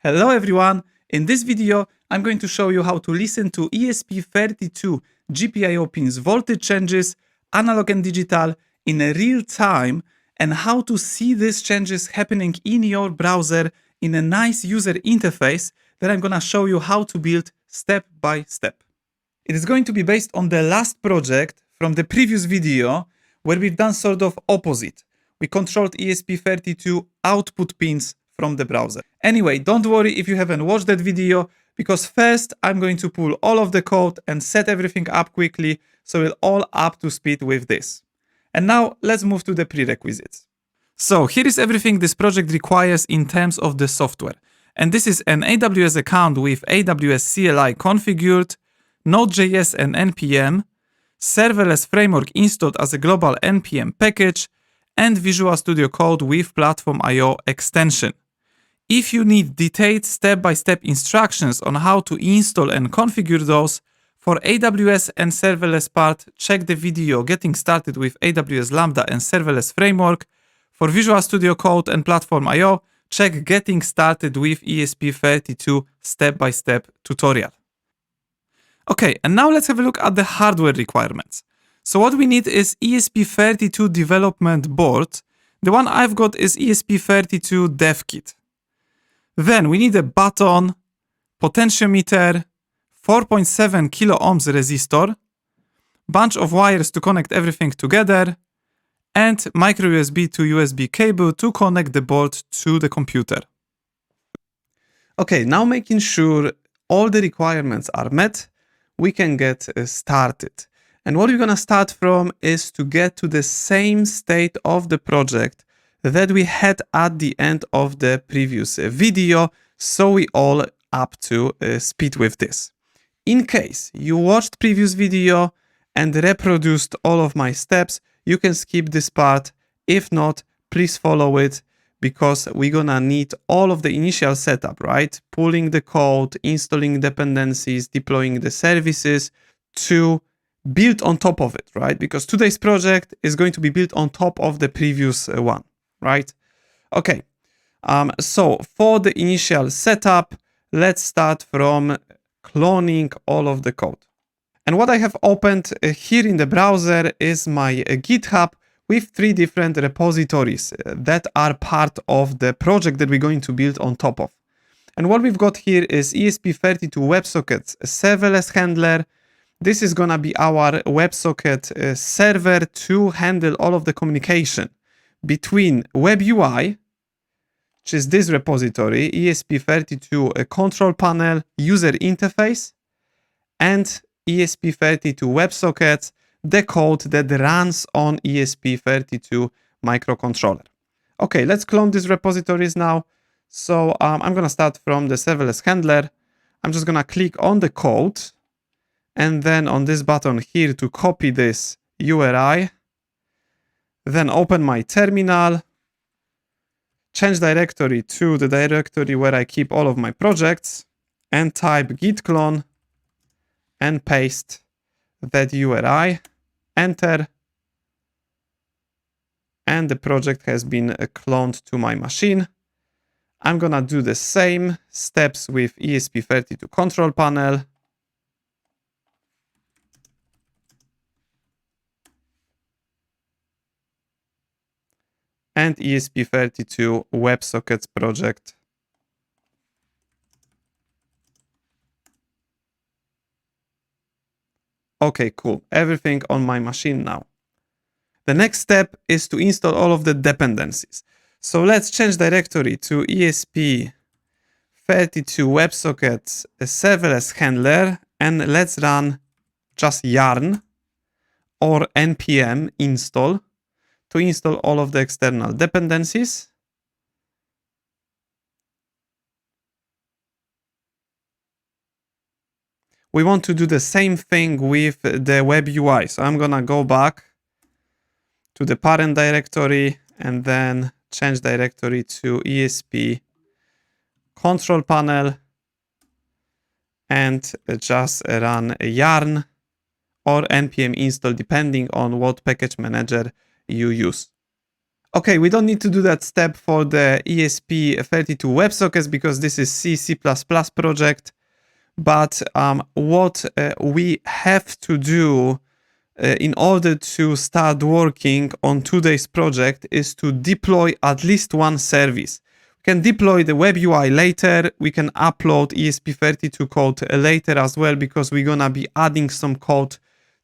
Hello everyone! In this video, I'm going to show you how to listen to ESP32 GPIO pins voltage changes, analog and digital, in a real time, and how to see these changes happening in your browser in a nice user interface that I'm gonna show you how to build step by step. It is going to be based on the last project from the previous video where we've done sort of opposite. We controlled ESP32 output pins from the browser. Anyway, don't worry if you haven't watched that video, because first I'm going to pull all of the code and set everything up quickly so we're all up to speed with this. And now let's move to the prerequisites. So here is everything this project requires in terms of the software. And this is an AWS account with AWS CLI configured, Node.js and NPM, Serverless Framework installed as a global NPM package, and Visual Studio Code with PlatformIO extension. If you need detailed step-by-step instructions on how to install and configure those, for AWS and serverless part, check the video Getting Started with AWS Lambda and Serverless Framework. For Visual Studio Code and PlatformIO, check Getting Started with ESP32 step-by-step tutorial. Okay, and now let's have a look at the hardware requirements. So what we need is ESP32 development board. The one I've got is ESP32 dev kit. Then we need a button, potentiometer, 4.7 kilo ohms resistor, bunch of wires to connect everything together, and micro USB to USB cable to connect the board to the computer. Okay, now making sure all the requirements are met, we can get started. And what we're gonna start from is to get to the same state of the project that we had at the end of the previous video, so we all up to speed with this. In case you watched previous video and reproduced all of my steps, you can skip this part. If not, please follow it, because we're gonna need all of the initial setup, right? Pulling the code, installing dependencies, deploying the services to build on top of it, right? Because today's project is going to be built on top of the previous one, right? Okay, so for the initial setup, let's start from cloning all of the code. And what I have opened here in the browser is my GitHub with 3 different repositories that are part of the project that we're going to build on top of. And what we've got here is ESP32 WebSocket serverless handler. This is gonna be our WebSocket server to handle all of the communication between WebUI, which is this repository, ESP32 Control Panel user interface, and ESP32 WebSockets, the code that runs on ESP32 microcontroller. Okay, let's clone these repositories now. So I'm gonna start from the serverless handler. I'm just gonna click on the code, and then on this button here to copy this URI. Then open my terminal, change directory to the directory where I keep all of my projects, and type git clone and paste that URI, enter, and the project has been cloned to my machine. I'm gonna do the same steps with ESP32 Control Panel. And ESP32 WebSockets project. Okay, cool. Everything on my machine now. The next step is to install all of the dependencies. So let's change directory to ESP32 WebSockets serverless handler, and let's run just yarn or npm install to install all of the external dependencies. We want to do the same thing with the WebUI. So I'm gonna go back to the parent directory and then change directory to ESP Control Panel and just run yarn or npm install depending on what package manager you use. Okay, we don't need to do that step for the ESP32 WebSockets because this is C++ project. But what we have to do in order to start working on today's project is to deploy at least one service. We can deploy the WebUI later. We can upload ESP32 code later as well because we're gonna be adding some code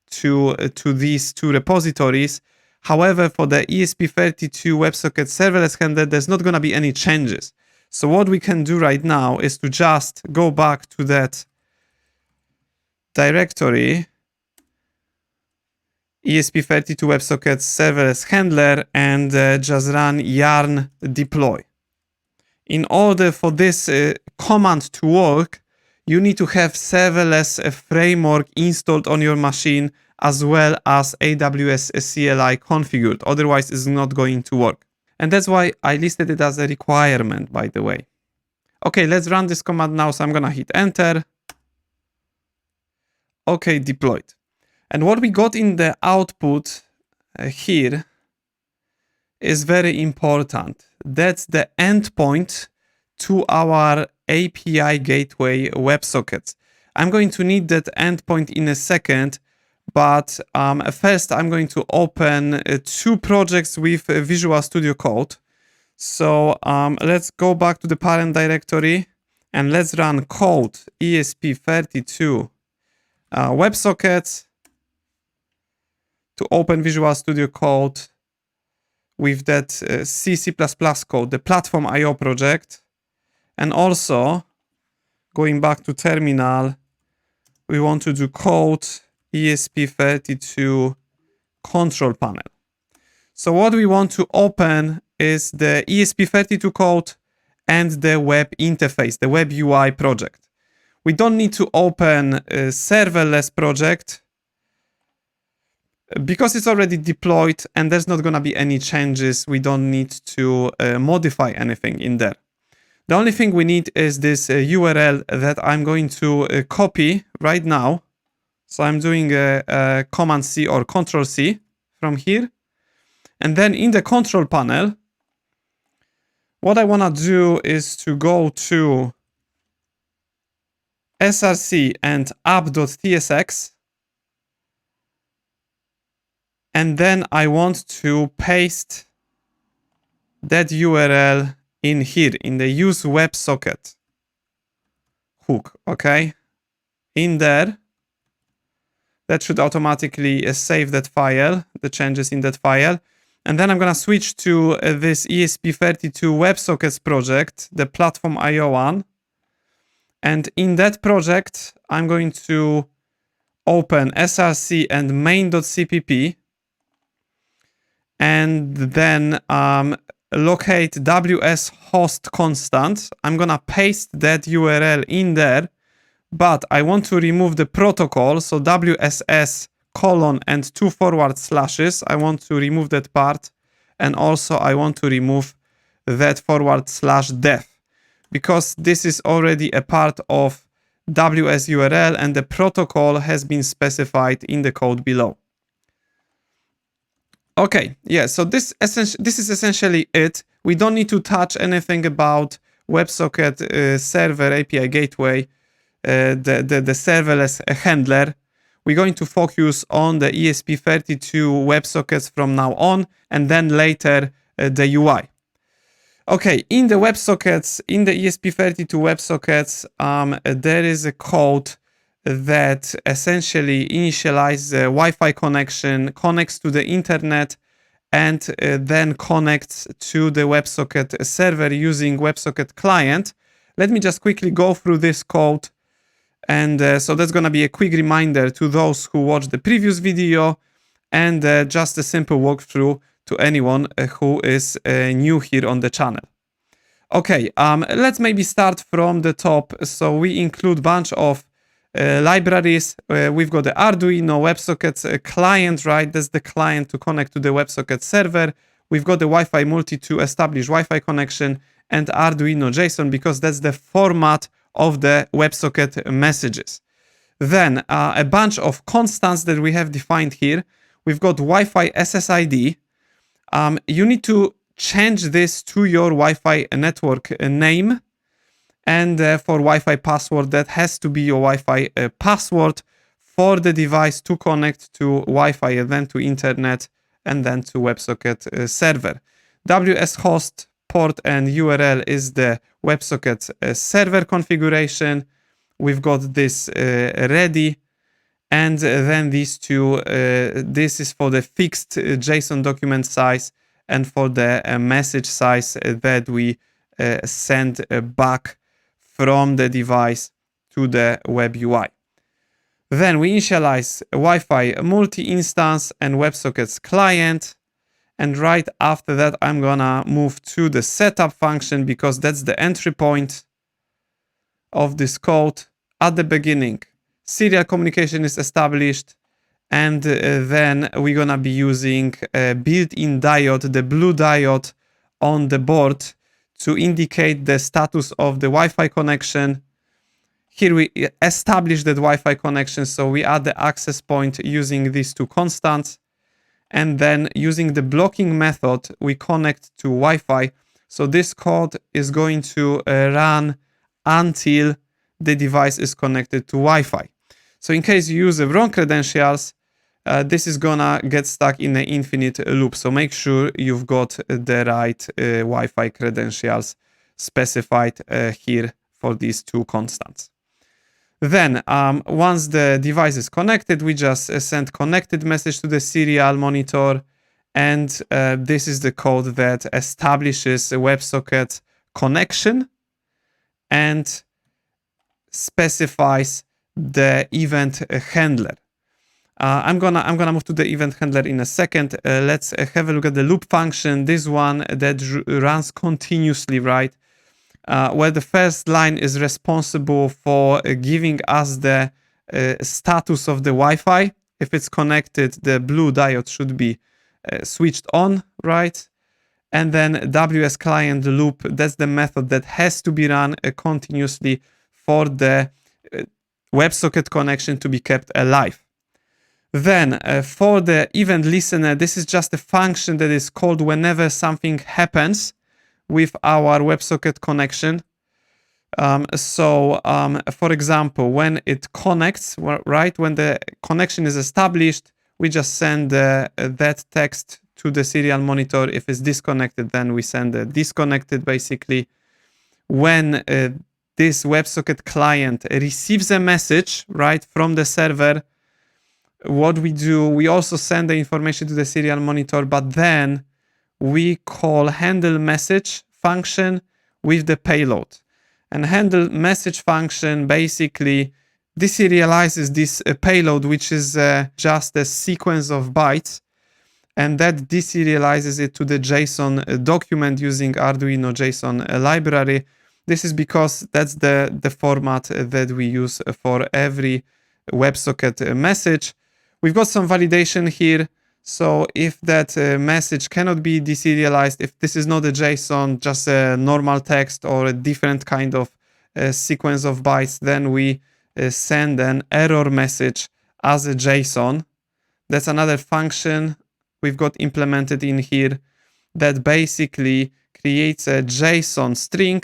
to these two repositories. However, for the ESP32 WebSocket serverless handler, there's not gonna be any changes. So what we can do right now is to just go back to that directory, ESP32 WebSocket serverless handler, and just run yarn deploy. In order for this command to work, you need to have serverless framework installed on your machine as well as AWS CLI configured. Otherwise, it's not going to work. And that's why I listed it as a requirement, by the way. Okay, let's run this command now. So I'm gonna hit enter. Okay, deployed. And what we got in the output here is very important. That's the endpoint to our API gateway WebSockets. I'm going to need that endpoint in a second, but first I'm going to open two projects with Visual Studio Code. So let's go back to the parent directory and let's run code ESP32 WebSockets to open Visual Studio Code with that C++ code, the PlatformIO project. And also, going back to terminal, we want to do code ESP32 Control Panel. So what we want to open is the ESP32 code and the web interface, the WebUI project. We don't need to open a serverless project because it's already deployed and there's not going to be any changes. We don't need to modify anything in there. The only thing we need is this URL that I'm going to copy right now. So I'm doing a Command C or Control C from here. And then in the control panel, what I want to do is to go to src and app.tsx. And then I want to paste that URL in here, in the use WebSocket hook, okay? In there, that should automatically save that file, the changes in that file. And then I'm gonna switch to this ESP32 WebSockets project, the PlatformIO one. And in that project, I'm going to open src and main.cpp. And then locate WS host constant. I'm gonna paste that URL in there, but I want to remove the protocol. So WSS : and 2 forward slashes. I want to remove that part. And also I want to remove that /def because this is already a part of WS URL and the protocol has been specified in the code below. Okay, yeah, so this is essentially it. We don't need to touch anything about WebSocket server API gateway, the serverless handler. We're going to focus on the ESP32 WebSockets from now on, and then later the UI. Okay, in the WebSockets, in the ESP32 WebSockets, there is a code that essentially initializes the Wi-Fi connection, connects to the internet, and then connects to the WebSocket server using WebSocket client. Let me just quickly go through this code. And so that's going to be a quick reminder to those who watched the previous video and just a simple walkthrough to anyone who is new here on the channel. Okay, let's maybe start from the top. So we include a bunch of libraries. We've got the Arduino WebSocket client, right? That's the client to connect to the WebSocket server. We've got the Wi-Fi multi to establish Wi-Fi connection and Arduino JSON because that's the format of the WebSocket messages. Then a bunch of constants that we have defined here. We've got Wi-Fi SSID. You need to change this to your Wi-Fi network name. And for Wi-Fi password, that has to be your Wi-Fi password for the device to connect to Wi-Fi and then to internet and then to WebSocket server. WS host port and URL is the WebSocket server configuration. We've got this ready. And then these two, this is for the fixed JSON document size and for the message size that we send back from the device to the WebUI. Then we initialize Wi-Fi multi-instance and WebSockets client. And right after that, I'm gonna move to the setup function because that's the entry point of this code. At the beginning, serial communication is established, and then we're gonna be using a built-in diode, the blue diode on the board, to indicate the status of the Wi-Fi connection. Here we establish that Wi-Fi connection, so we add the access point using these two constants. And then using the blocking method, we connect to Wi-Fi. So this code is going to run until the device is connected to Wi-Fi. So in case you use the wrong credentials, this is gonna get stuck in an infinite loop. So make sure you've got the right Wi-Fi credentials specified here for these two constants. Then once the device is connected, we just send connected message to the serial monitor. And this is the code that establishes a WebSocket connection and specifies the event handler. I'm gonna move to the event handler in a second. Let's have a look at the loop function. This one that runs continuously, right? Where the first line is responsible for giving us the status of the Wi-Fi. If it's connected, the blue diode should be switched on, right? And then WS client loop, that's the method that has to be run continuously for the WebSocket connection to be kept alive. Then for the event listener, this is just a function that is called whenever something happens with our WebSocket connection. For example, when it connects, right, when the connection is established, we just send that text to the serial monitor. If it's disconnected, then we send the disconnected, basically. When this WebSocket client receives a message, right, from the server, what we do, we also send the information to the serial monitor, but then we call handle message function with the payload. And handle message function basically deserializes this payload, which is just a sequence of bytes, and that deserializes it to the JSON document using Arduino JSON library. This is because that's the format that we use for every WebSocket message. We've got some validation here. So if that message cannot be deserialized, if this is not a JSON, just a normal text or a different kind of sequence of bytes, then we send an error message as a JSON. That's another function we've got implemented in here that basically creates a JSON string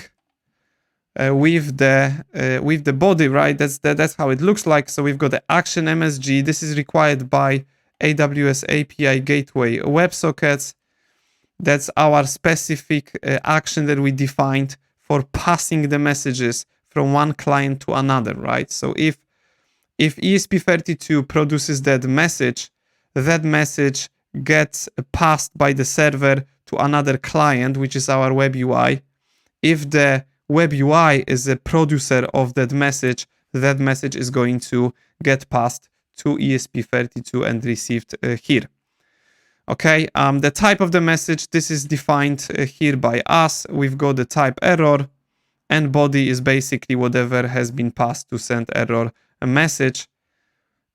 with the body, right? That's how it looks like. So we've got the action MSG. This is required by AWS API Gateway WebSockets. That's our specific action that we defined for passing the messages from one client to another, right? So if ESP32 produces that message gets passed by the server to another client, which is our WebUI. If the WebUI is a producer of that message is going to get passed to ESP32 and received here. Okay, the type of the message, this is defined here by us. We've got the type error, and body is basically whatever has been passed to send error a message,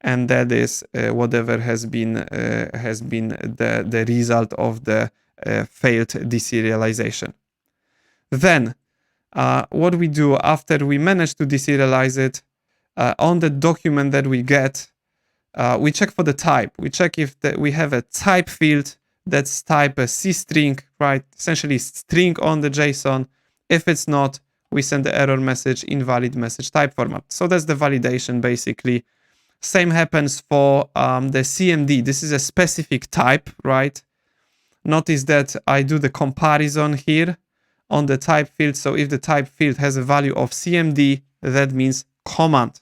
and that is whatever has been the result of the failed deserialization. Then what we do after we manage to deserialize it, on the document that we get, we check for the type. We check if we have a type field that's type a C string, right? Essentially string on the JSON. If it's not, we send the error message, invalid message type format. So that's the validation basically. Same happens for the CMD. This is a specific type, right? Notice that I do the comparison here on the type field. So if the type field has a value of CMD, that means command.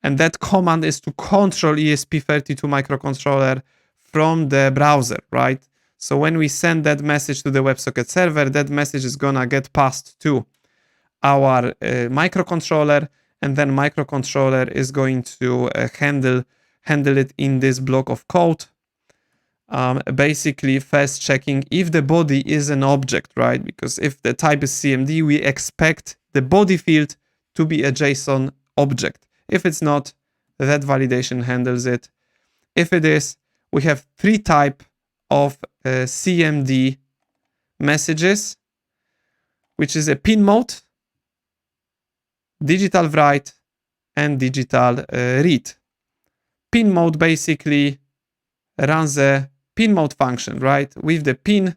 And that command is to control ESP32 microcontroller from the browser, right? So when we send that message to the WebSocket server, that message is gonna get passed to our microcontroller, and then microcontroller is going to handle it in this block of code. Basically first checking if the body is an object, right? Because if the type is CMD, we expect the body field to be a JSON object. If it's not, that validation handles it. If it is, we have three types of CMD messages, which is a pin mode, digital write, and digital read. Pin mode basically runs a pin mode function, right? With the pin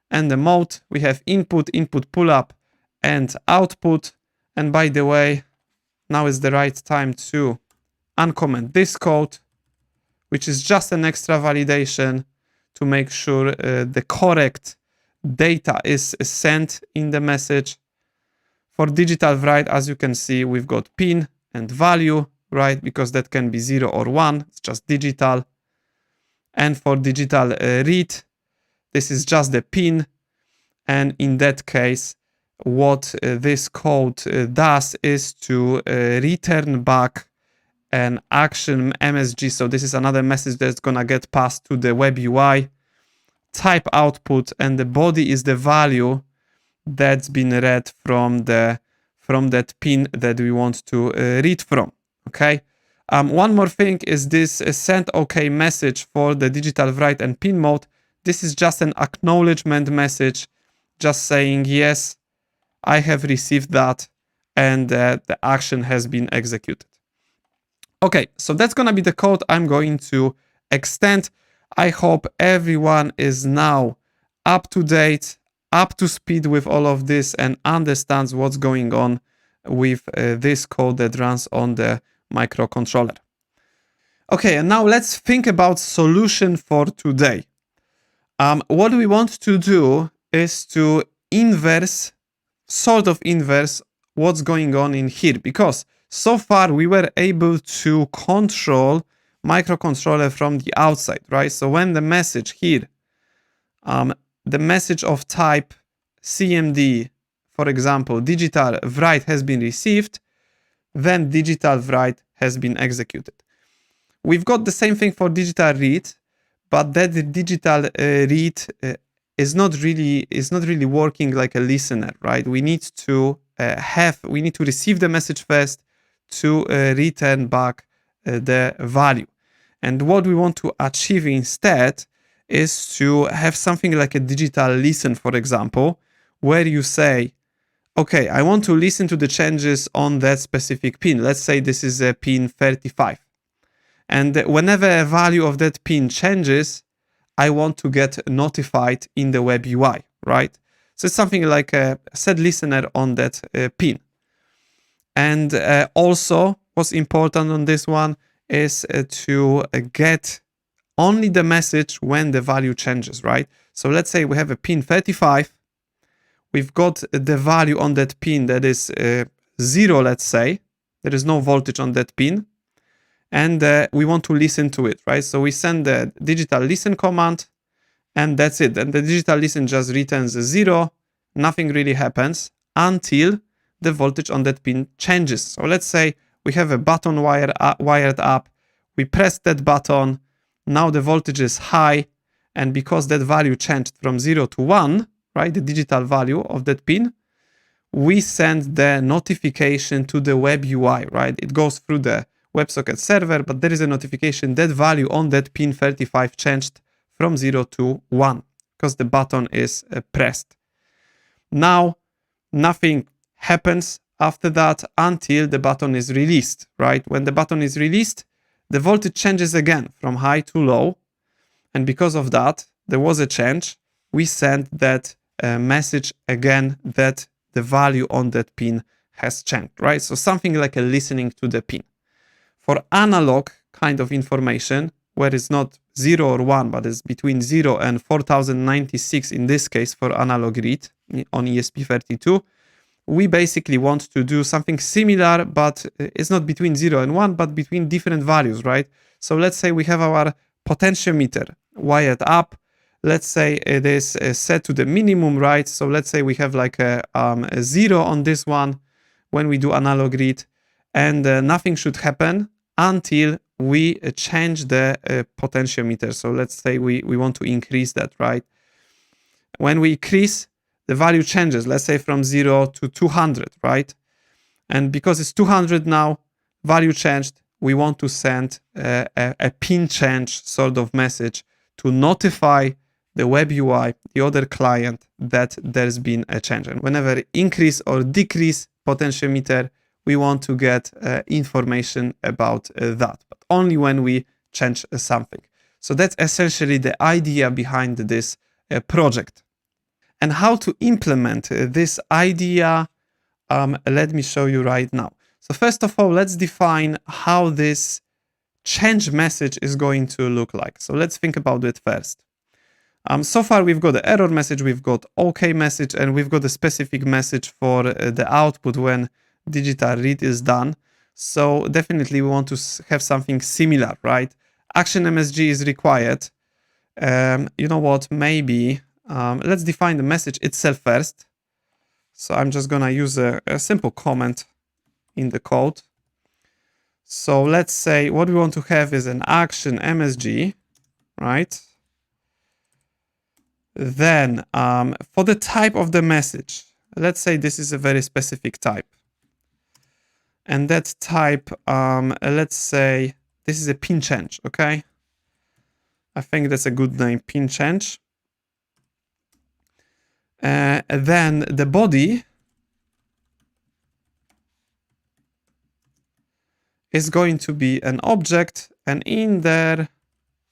and the mode, we have input, input pull up, and output. And by the way, now is the right time to uncomment this code, which is just an extra validation to make sure the correct data is sent in the message. For digital write, as you can see, we've got pin and value, right? Because that can be 0 or 1, it's just digital. And for digital read, this is just the pin. And in that case, what this code does is to return back an action MSG. So this is another message that's gonna get passed to the WebUI type output, and the body is the value that's been read from that pin that we want to read from. Okay. One more thing is this send OK message for the digital write and pin mode. This is just an acknowledgement message, just saying yes, I have received that, and the action has been executed. Okay, so that's gonna be the code I'm going to extend. I hope everyone is now up to date, up to speed with all of this, and understands what's going on with this code that runs on the microcontroller. Okay, and now let's think about solution for today. What we want to do is to sort of inverse what's going on in here, because so far we were able to control microcontroller from the outside, right? So when the message here, the message of type CMD, for example, digital write has been received, then digital write has been executed. We've got the same thing for digital read, but that the digital read is not really working like a listener, right? We need to receive the message first to return back the value. And what we want to achieve instead is to have something like a digital listen, for example, where you say, okay, I want to listen to the changes on that specific pin. Let's say this is a pin 35. And whenever a value of that pin changes, I want to get notified in the WebUI, right? So it's something like a set listener on that pin. And also, what's important on this one is to get only the message when the value changes, right? So let's say we have a pin 35. We've got the value on that pin that is 0, let's say. There is no voltage on that pin. And we want to listen to it, right? So we send the digital listen command, and that's it. And the digital listen just returns 0. Nothing really happens until the voltage on that pin changes. So let's say we have a button wired up. We press that button. Now the voltage is high. And because that value changed from 0 to 1, right, the digital value of that pin, we send the notification to the WebUI, right? It goes through the WebSocket server, but there is a notification that value on that pin 35 changed from 0 to 1 because the button is pressed. Now, nothing happens after that until the button is released, right? When the button is released, the voltage changes again from high to low. And because of that, there was a change, we send that message again that the value on that pin has changed, right? So something like a listening to the pin. For analog kind of information, where it's not 0 or 1, but it's between 0 and 4096 in this case for analog read on ESP32, we basically want to do something similar, but it's not between 0 and 1, but between different values, right? So let's say we have our potentiometer wired up. Let's say it is set to the minimum, right? So let's say we have like a 0 on this one when we do analog read, and nothing should happen until we change the potentiometer. So let's say we want to increase that, right? When we increase, the value changes, let's say from 0 to 200, right? And because it's 200 now, value changed, we want to send a pin change sort of message to notify the WebUI, the other client, that there's been a change. And whenever increase or decrease potentiometer, we want to get information about that, but only when we change something. So that's essentially the idea behind this project. And how to implement this idea, let me show you right now. So first of all, let's define how this change message is going to look like. So let's think about it first. So far, we've got the error message, we've got OK message, and we've got a specific message for the output when digital read is done. So definitely we want to have something similar, right? Action MSG is required. You know what, maybe let's define the message itself first. So I'm just gonna use a simple comment in the code. So let's say what we want to have is an action MSG, right? Then for the type of the message, let's say this is a very specific type. And that type, let's say this is a pin change, okay? I think that's a good name, pin change. Then the body is going to be an object, and in there,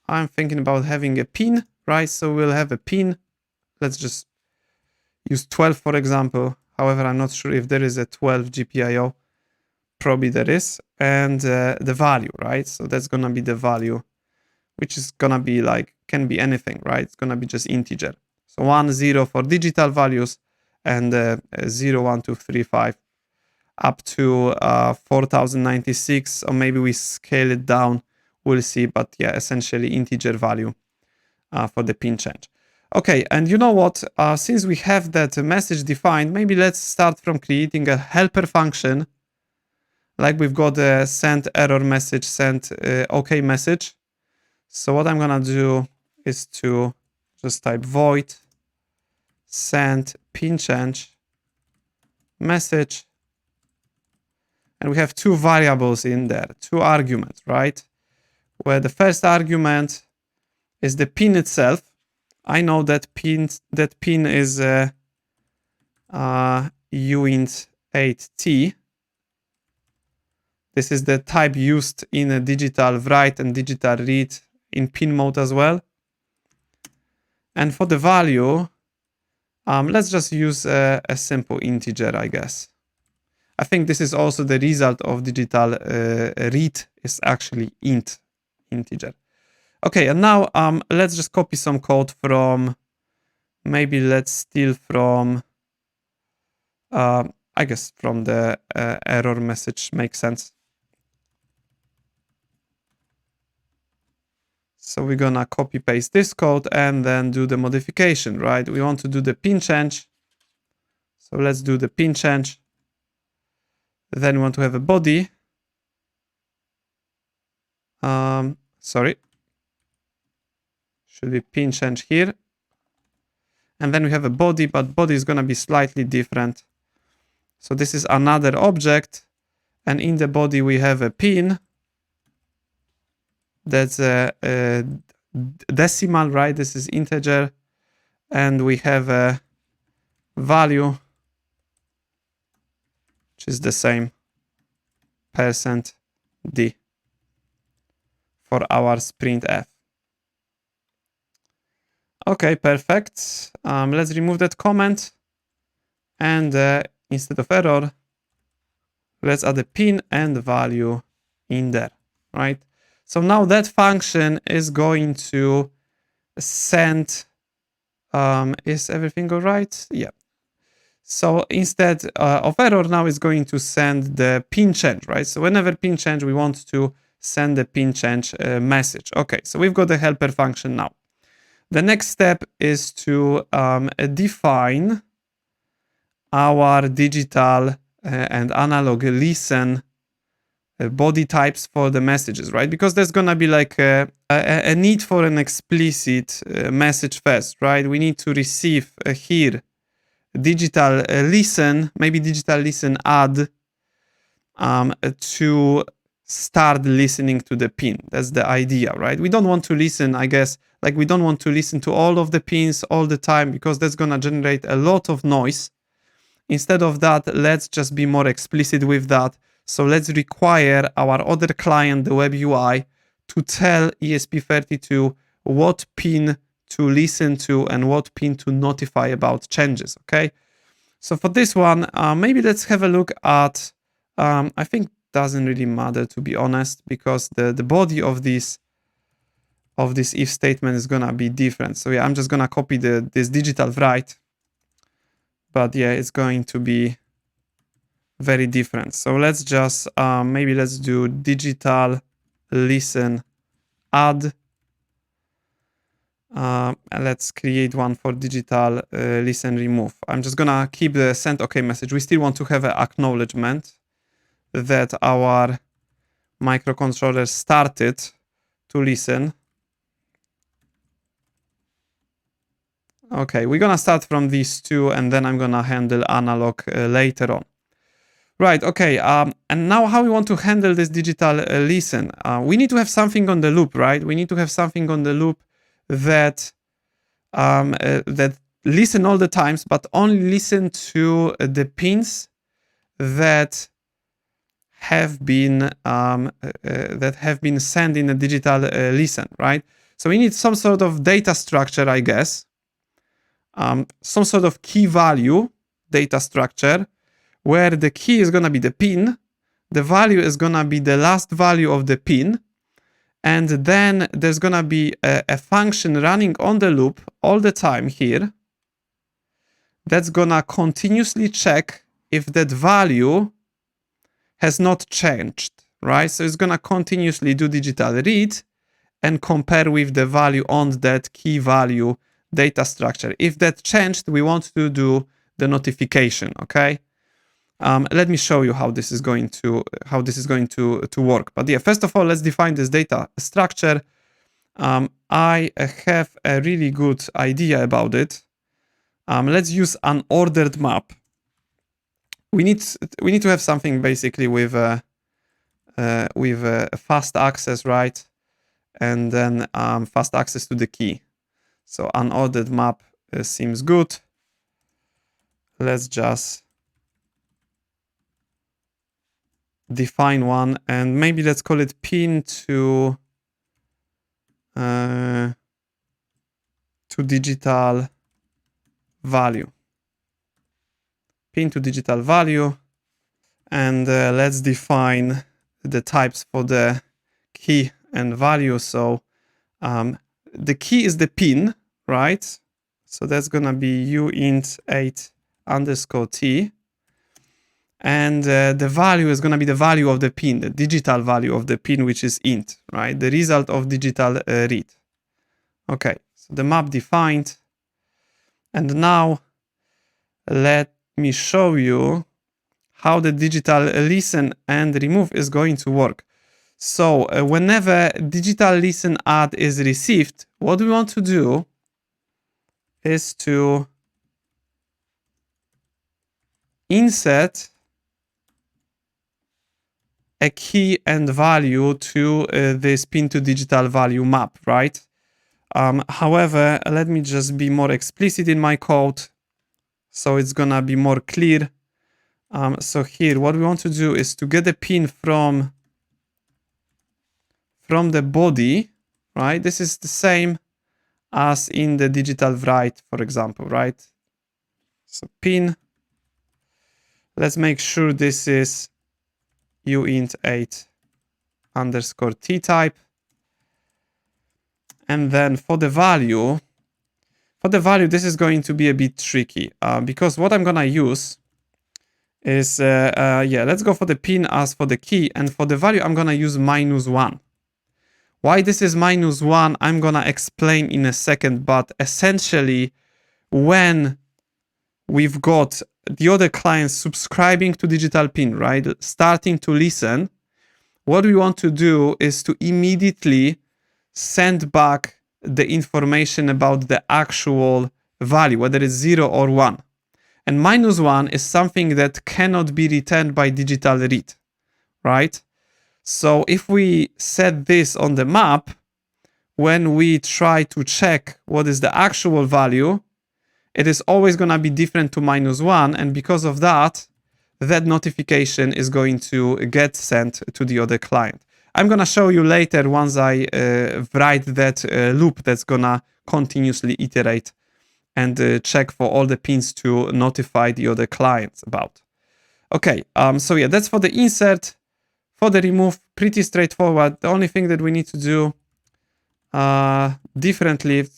I'm thinking about having a pin, right? So we'll have a pin. Let's just use 12, for example. However, I'm not sure if there is a 12 GPIO. Probably there is. And the value, right? So that's going to be the value, which is going to be like, can be anything, right? It's going to be just integer. So 1, 0 for digital values, and 0, 1, 2, 3, 5 up to 4096, or maybe we scale it down, we'll see. But yeah, essentially integer value for the pin change. Okay, and you know what? Since we have that message defined, maybe let's start from creating a helper function. Like we've got a send error message, send OK message. So what I'm gonna do is to just type void send pin change message. And we have two variables in there, two arguments, right? Where the first argument is the pin itself. I know that pin is uint8t. This is the type used in a digital write and digital read in pin mode as well. And for the value, let's just use a simple integer, I guess. I think this is also the result of digital read is actually integer. Okay, and now let's just copy some code from, maybe let's steal from, I guess from the error message makes sense. So we're gonna copy paste this code and then do the modification, right? We want to do the pin change. So let's do the pin change. Then we want to have a body. Sorry. Should be pin change here. And then we have a body, but body is gonna be slightly different. So this is another object. And in the body we have a pin. That's a decimal, right? This is integer. And we have a value, which is the same, %d for our printf. Okay, perfect. Let's remove that comment. And instead of error, let's add a pin and value in there, right? So now that function is going to send, is everything all right? Yeah. So instead of error, now it's going to send the pin change, right? So whenever pin change, we want to send the pin change message. Okay, so we've got the helper function now. The next step is to define our digital and analog listen body types for the messages, right? Because there's gonna be like a need for an explicit message first, right? We need to receive here digital listen, maybe digital listen add to start listening to the pin. That's the idea, right? We don't want to listen, I guess, like we don't want to listen to all of the pins all the time because that's gonna generate a lot of noise. Instead of that, let's just be more explicit with that. So let's require our other client, the WebUI, to tell ESP32 what pin to listen to and what pin to notify about changes, okay? So for this one, maybe let's have a look at, I think doesn't really matter, to be honest, because the body of this if statement is gonna be different. So yeah, I'm just gonna copy this digital write, but yeah, it's going to be very different. So let's just, maybe let's do digital listen add. And let's create one for digital listen remove. I'm just gonna keep the send OK message. We still want to have an acknowledgement that our microcontroller started to listen. Okay, we're gonna start from these two and then I'm gonna handle analog later on. Right, okay, and now how we want to handle this digital listen. We need to have something on the loop, right? We need to have something on the loop that that listen all the times, but only listen to the pins that have been sent in a digital listen, right? So we need some sort of data structure, I guess, some sort of key value data structure, where the key is gonna be the pin, the value is gonna be the last value of the pin, and then there's gonna be a function running on the loop all the time here that's gonna continuously check if that value has not changed, right? So it's gonna continuously do digital read and compare with the value on that key value data structure. If that changed, we want to do the notification, okay? Let me show you how this is going to work. But yeah, first of all, let's define this data structure. I have a really good idea about it. Let's use an ordered map. We need to have something basically with a fast access, right? And then fast access to the key. So an ordered map seems good. Let's just define one, and maybe let's call it pin to digital value. Pin to digital value, and let's define the types for the key and value. So the key is the pin, right? So that's gonna be uint8 underscore t. And the value is going to be the value of the pin, the digital value of the pin, which is int, right? The result of digital read. Okay, so the map defined. And now let me show you how the digital listen and remove is going to work. So whenever digital listen add is received, what we want to do is to insert a key and value to this pin to digital value map, right? However, let me just be more explicit in my code so it's gonna be more clear. So here, what we want to do is to get a pin from the body, right? This is the same as in the digital write, for example, right? So pin, let's make sure this is uint8 underscore t type. And then for the value, this is going to be a bit tricky because what I'm gonna use is, let's go for the pin as for the key, and for the value, I'm gonna use -1. Why this is -1, I'm gonna explain in a second, but essentially, when we've got the other clients subscribing to digital pin, right, starting to listen, what we want to do is to immediately send back the information about the actual value, whether it's 0 or 1. And -1 is something that cannot be returned by digital read, right? So if we set this on the map, when we try to check what is the actual value, it is always going to be different to -1. And because of that, that notification is going to get sent to the other client. I'm going to show you later once I write that loop that's going to continuously iterate and check for all the pins to notify the other clients about. Okay, so yeah, that's for the insert. For the remove, pretty straightforward. The only thing that we need to do differently,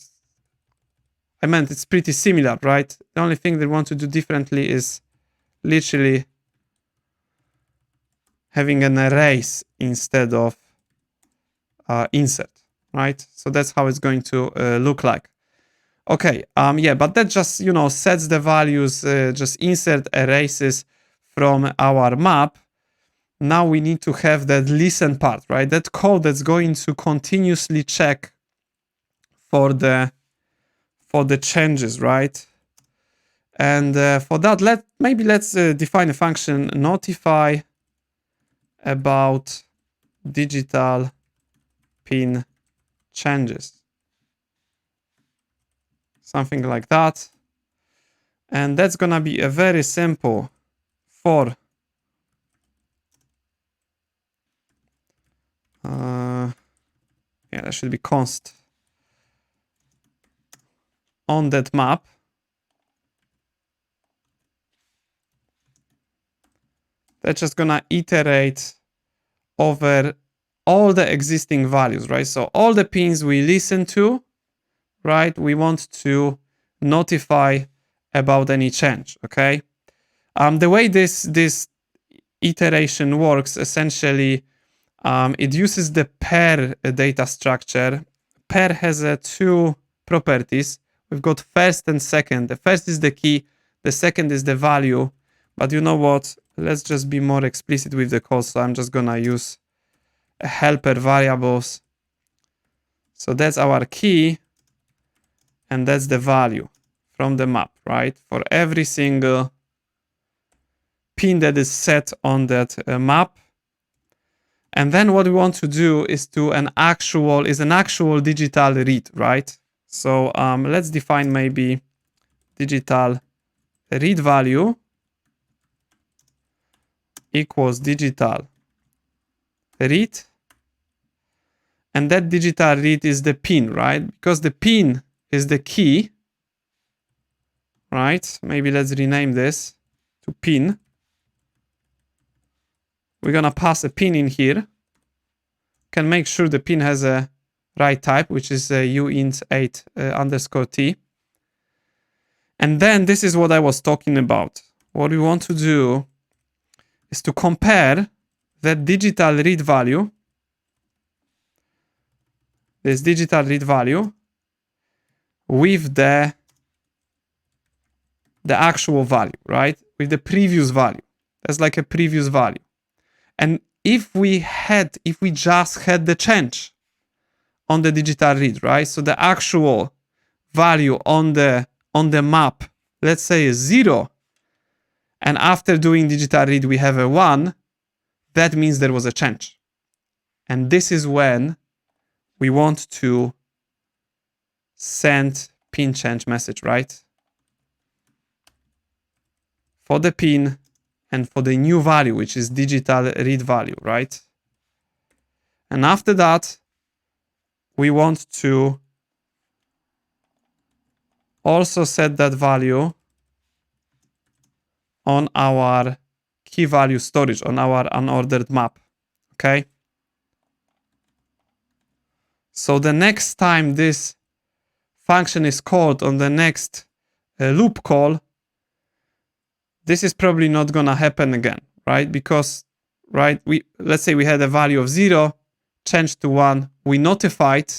I meant it's pretty similar, right? The only thing that we want to do differently is literally having an erase instead of insert, right? So that's how it's going to look like. Okay, yeah, but that just, you know, sets the values, just insert erases from our map. Now we need to have that listen part, right? That code that's going to continuously check for the changes, right? And for that, let's define a function notify about digital pin changes. Something like that. And that's gonna be a very simple for yeah, that should be const on that map. That's just gonna iterate over all the existing values, right? So all the pins we listen to, right? We want to notify about any change, okay? The way this iteration works, essentially, it uses the pair data structure. Pair has two properties. We've got first and second. The first is the key, the second is the value. But you know what? Let's just be more explicit with the code. So I'm just gonna use a helper variables. So that's our key, and that's the value from the map, right? For every single pin that is set on that map. And then what we want to do is an actual digital read, right? So let's define maybe digital read value equals digital read. And that digital read is the pin, right? Because the pin is the key, right? Maybe let's rename this to pin. We're gonna pass a pin in here. Can make sure the pin has a right type, which is uint8 underscore t. And then this is what I was talking about. What we want to do is to compare that digital read value, this digital read value, with the actual value, right? With the previous value. That's like a previous value. And if we just had the change on the digital read, right? So the actual value on the map, let's say is 0, and after doing digital read we have a 1, that means there was a change. And this is when we want to send pin change message, right? For the pin and for the new value, which is digital read value, right? And after that, we want to also set that value on our key value storage, on our unordered map, okay? So the next time this function is called on the next loop call, this is probably not gonna happen again, right? Because, right, let's say we had a value of 0, changed to 1, we notified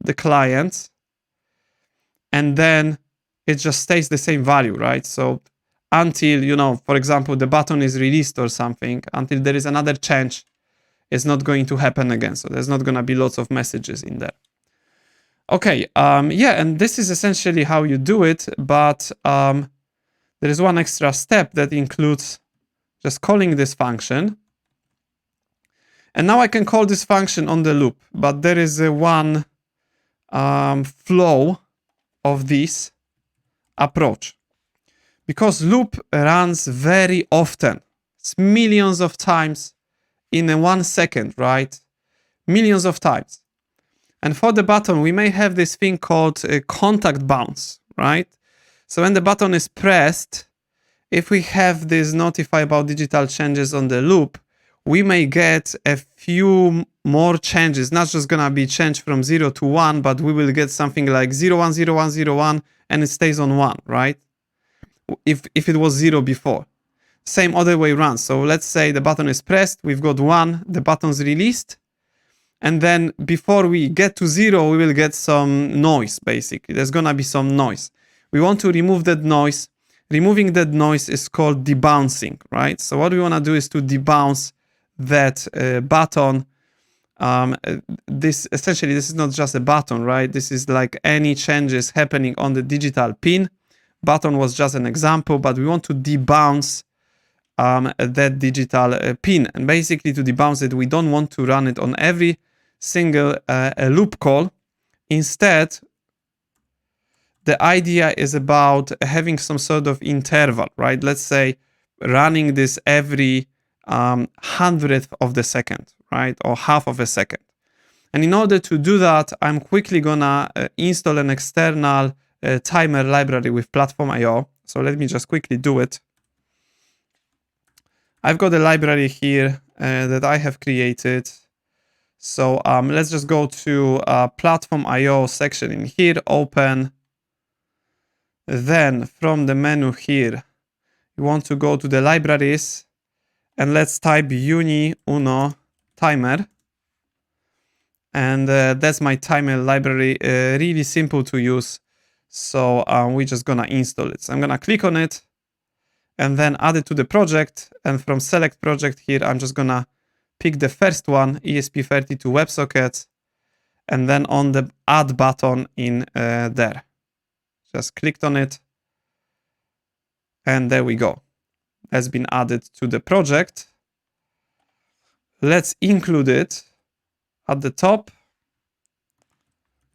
the client, and then it just stays the same value, right? So until, you know, for example, the button is released or something, until there is another change, it's not going to happen again. So there's not gonna be lots of messages in there. Okay, yeah, and this is essentially how you do it, but there is one extra step that includes just calling this function. And now I can call this function on the loop, but there is one flaw of this approach. Because loop runs very often. It's millions of times in 1 second, right? Millions of times. And for the button, we may have this thing called a contact bounce, right? So when the button is pressed, if we have this notify about digital changes on the loop, we may get a few more changes, not just gonna be change from 0 to 1, but we will get something like 010101 and it stays on 1, right? If it was 0 before. Same other way around. So let's say the button is pressed, we've got 1, the button's released, and then before we get to 0, we will get some noise, basically. There's gonna be some noise. We want to remove that noise. Removing that noise is called debouncing, right? So what we wanna do is to debounce that button. This is not just a button, right? This is like any changes happening on the digital pin. Button was just an example, but we want to debounce that digital pin. And basically to debounce it, we don't want to run it on every single loop call. Instead, the idea is about having some sort of interval, right? Let's say running this every 100th of the second, right? Or half of a second. And in order to do that, I'm quickly gonna install an external timer library with PlatformIO. So let me just quickly do it. I've got a library here that I have created. So let's just go to PlatformIO section in here, open. Then from the menu here, you want to go to the libraries and let's type uni uno timer. And that's my timer library, really simple to use. So we're just gonna install it. So I'm gonna click on it and then add it to the project. And from select project here, I'm just gonna pick the first one, ESP32 WebSocket, and then on the add button in there. Just clicked on it. And there we go. Has been added to the project. Let's include it at the top.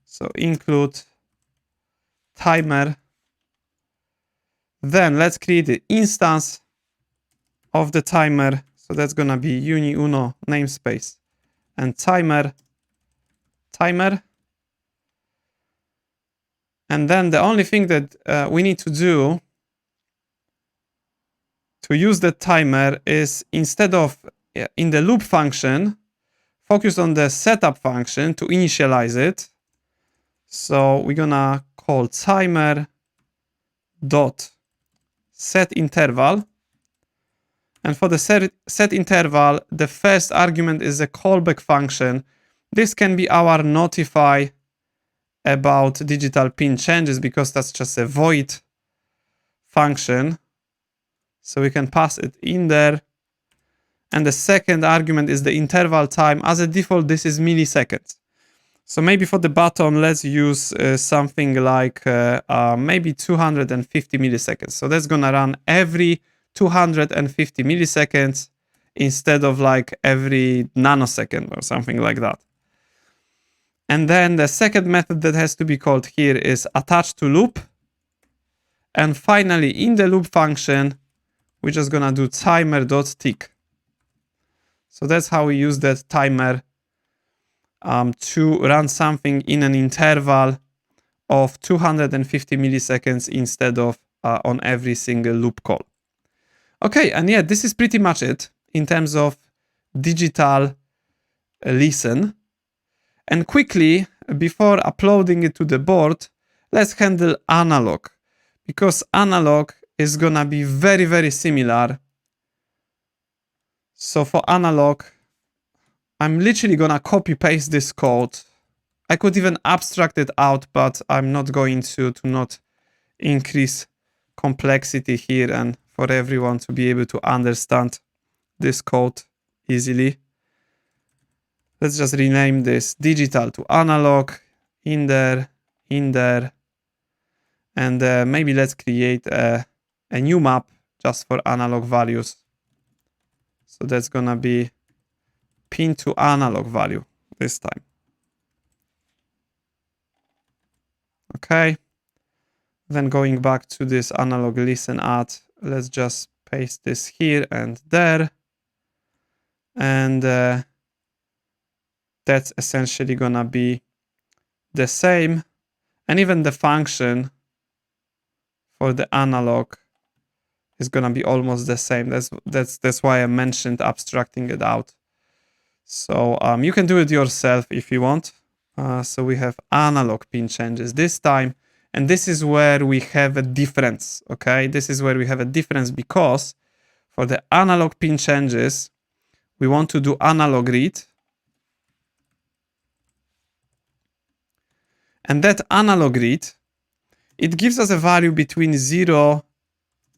So include timer. Then let's create the instance of the timer. So that's gonna be uni uno namespace and timer. And then the only thing that we need to do to use the timer is instead of in the loop function, focus on the setup function to initialize it. So we're gonna call timer dot set interval. And for the set interval, the first argument is a callback function. This can be our notify about digital pin changes because that's just a void function. So we can pass it in there. And the second argument is the interval time. As a default, this is milliseconds. So maybe for the button, let's use something like maybe 250 milliseconds. So that's gonna run every 250 milliseconds instead of like every nanosecond or something like that. And then the second method that has to be called here is attach to loop. And finally, in the loop function, we're just gonna do timer.tick. So that's how we use that timer to run something in an interval of 250 milliseconds instead of on every single loop call. Okay, and yeah, this is pretty much it in terms of digital listen. And quickly, before uploading it to the board, let's handle analog, because analog is gonna be very, very similar. So for analog, I'm literally gonna copy paste this code. I could even abstract it out, but I'm not going to not increase complexity here and for everyone to be able to understand this code easily. Let's just rename this digital to analog, in there, and maybe let's create a new map just for analog values. So that's gonna be pin to analog value this time. Okay. Then going back to this analog listen add, let's just paste this here and there. And that's essentially gonna be the same. And even the function for the analog is gonna be almost the same. That's why I mentioned abstracting it out. So you can do it yourself if you want. So we have analog pin changes this time. And this is where we have a difference, okay? This is where we have a difference because for the analog pin changes, we want to do analog read. And that analog read, it gives us a value between 0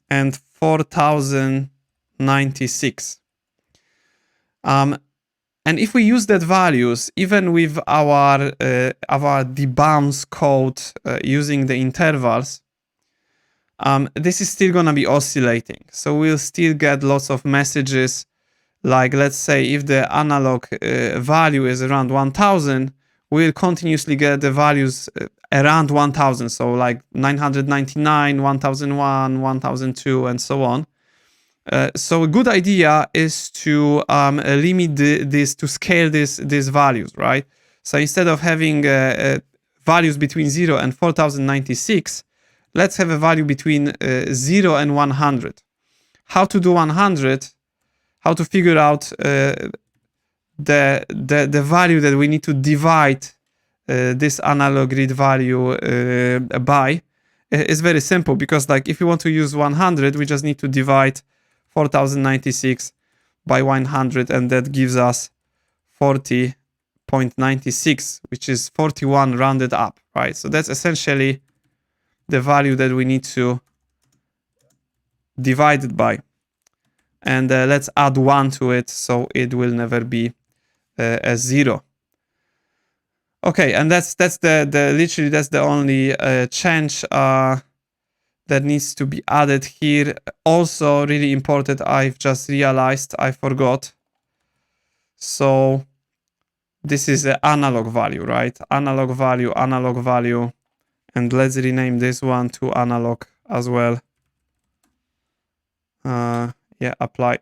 and 4096. And if we use that values, even with our debounce code using the intervals, this is still gonna be oscillating. So we'll still get lots of messages. Like, let's say if the analog value is around 1000, we'll continuously get the values around 1000. So like 999, 1001, 1002, and so on. So a good idea is to limit this, to scale these values, right? So instead of having values between 0 and 4096, let's have a value between 0 and 100. How to do 100? How to figure out the value that we need to divide this analog read value by is very simple, because like if you want to use 100, we just need to divide 4096 by 100, and that gives us 40.96, which is 41 rounded up, right? So that's essentially the value that we need to divide it by. And let's add 1 to it, so it will never be a 0. Okay, and that's literally that's the only change that needs to be added here. Also really important, I've just realized I forgot. So this is the analog value, right? Analog value, and let's rename this one to analog as well. Yeah, apply.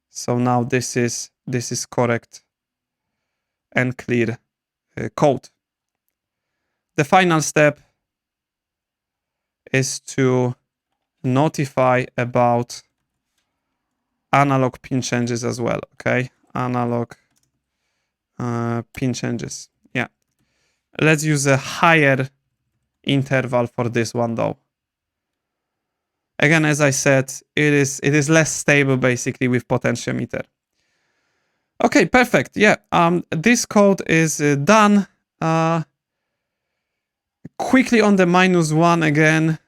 So now this is correct and clear code. The final step is to notify about analog pin changes as well, okay? Analog pin changes, yeah. Let's use a higher interval for this one though. Again, as I said, it is less stable basically with Potentiometer. Okay, perfect, yeah. This code is done. Quickly on the -1 again,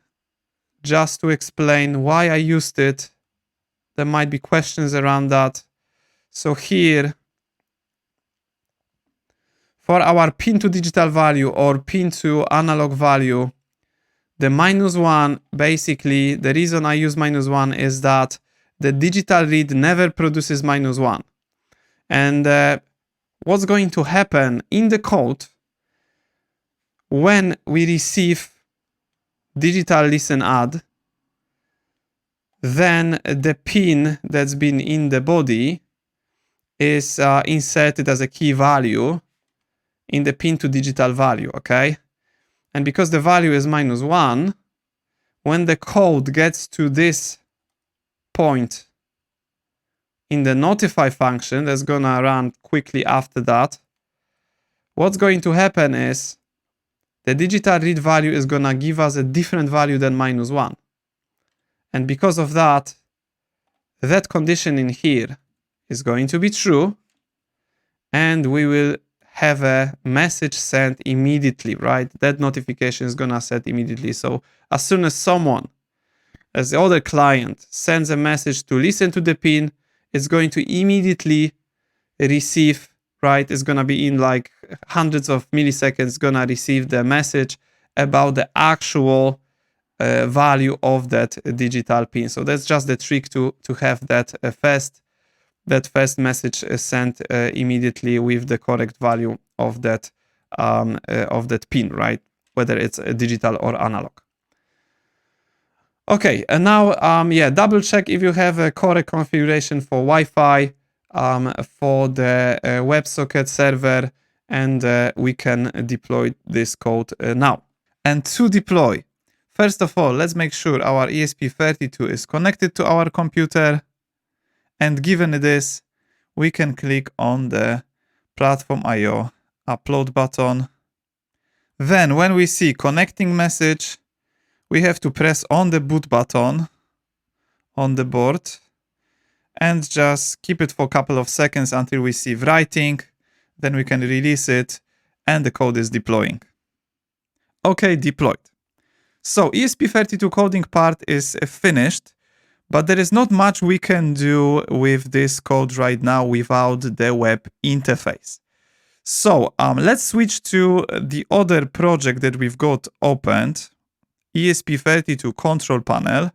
just to explain why I used it. There might be questions around that. So here, for our pin to digital value or pin to analog value, the -1, basically, the reason I use -1 is that the digital read never produces -1. And what's going to happen in the code when we receive digital listen add, then the pin that's been in the body is inserted as a key value, in the pin to digital value, okay? And because the value is -1, when the code gets to this point in the notify function that's gonna run quickly after that, what's going to happen is the digital read value is gonna give us a different value than -1. And because of that, that condition in here is going to be true, and we will have a message sent immediately, right? That notification is gonna set immediately. So as soon as someone, as the other client, sends a message to listen to the pin, it's going to immediately receive, right? It's gonna be in like hundreds of milliseconds, gonna receive the message about the actual value of that digital pin. So that's just the trick to have that fast message sent immediately with the correct value of that pin, right? Whether it's digital or analog. Okay, and now double check if you have a correct configuration for Wi-Fi, for the WebSocket server, and we can deploy this code now. And to deploy, first of all, let's make sure our ESP32 is connected to our computer. And given this, we can click on the PlatformIO upload button. Then when we see connecting message, we have to press on the boot button on the board and just keep it for a couple of seconds until we see writing. Then we can release it and the code is deploying. Okay, deployed. So ESP32 coding part is finished, but there is not much we can do with this code right now without the web interface. So let's switch to the other project that we've got opened, ESP32 Control Panel,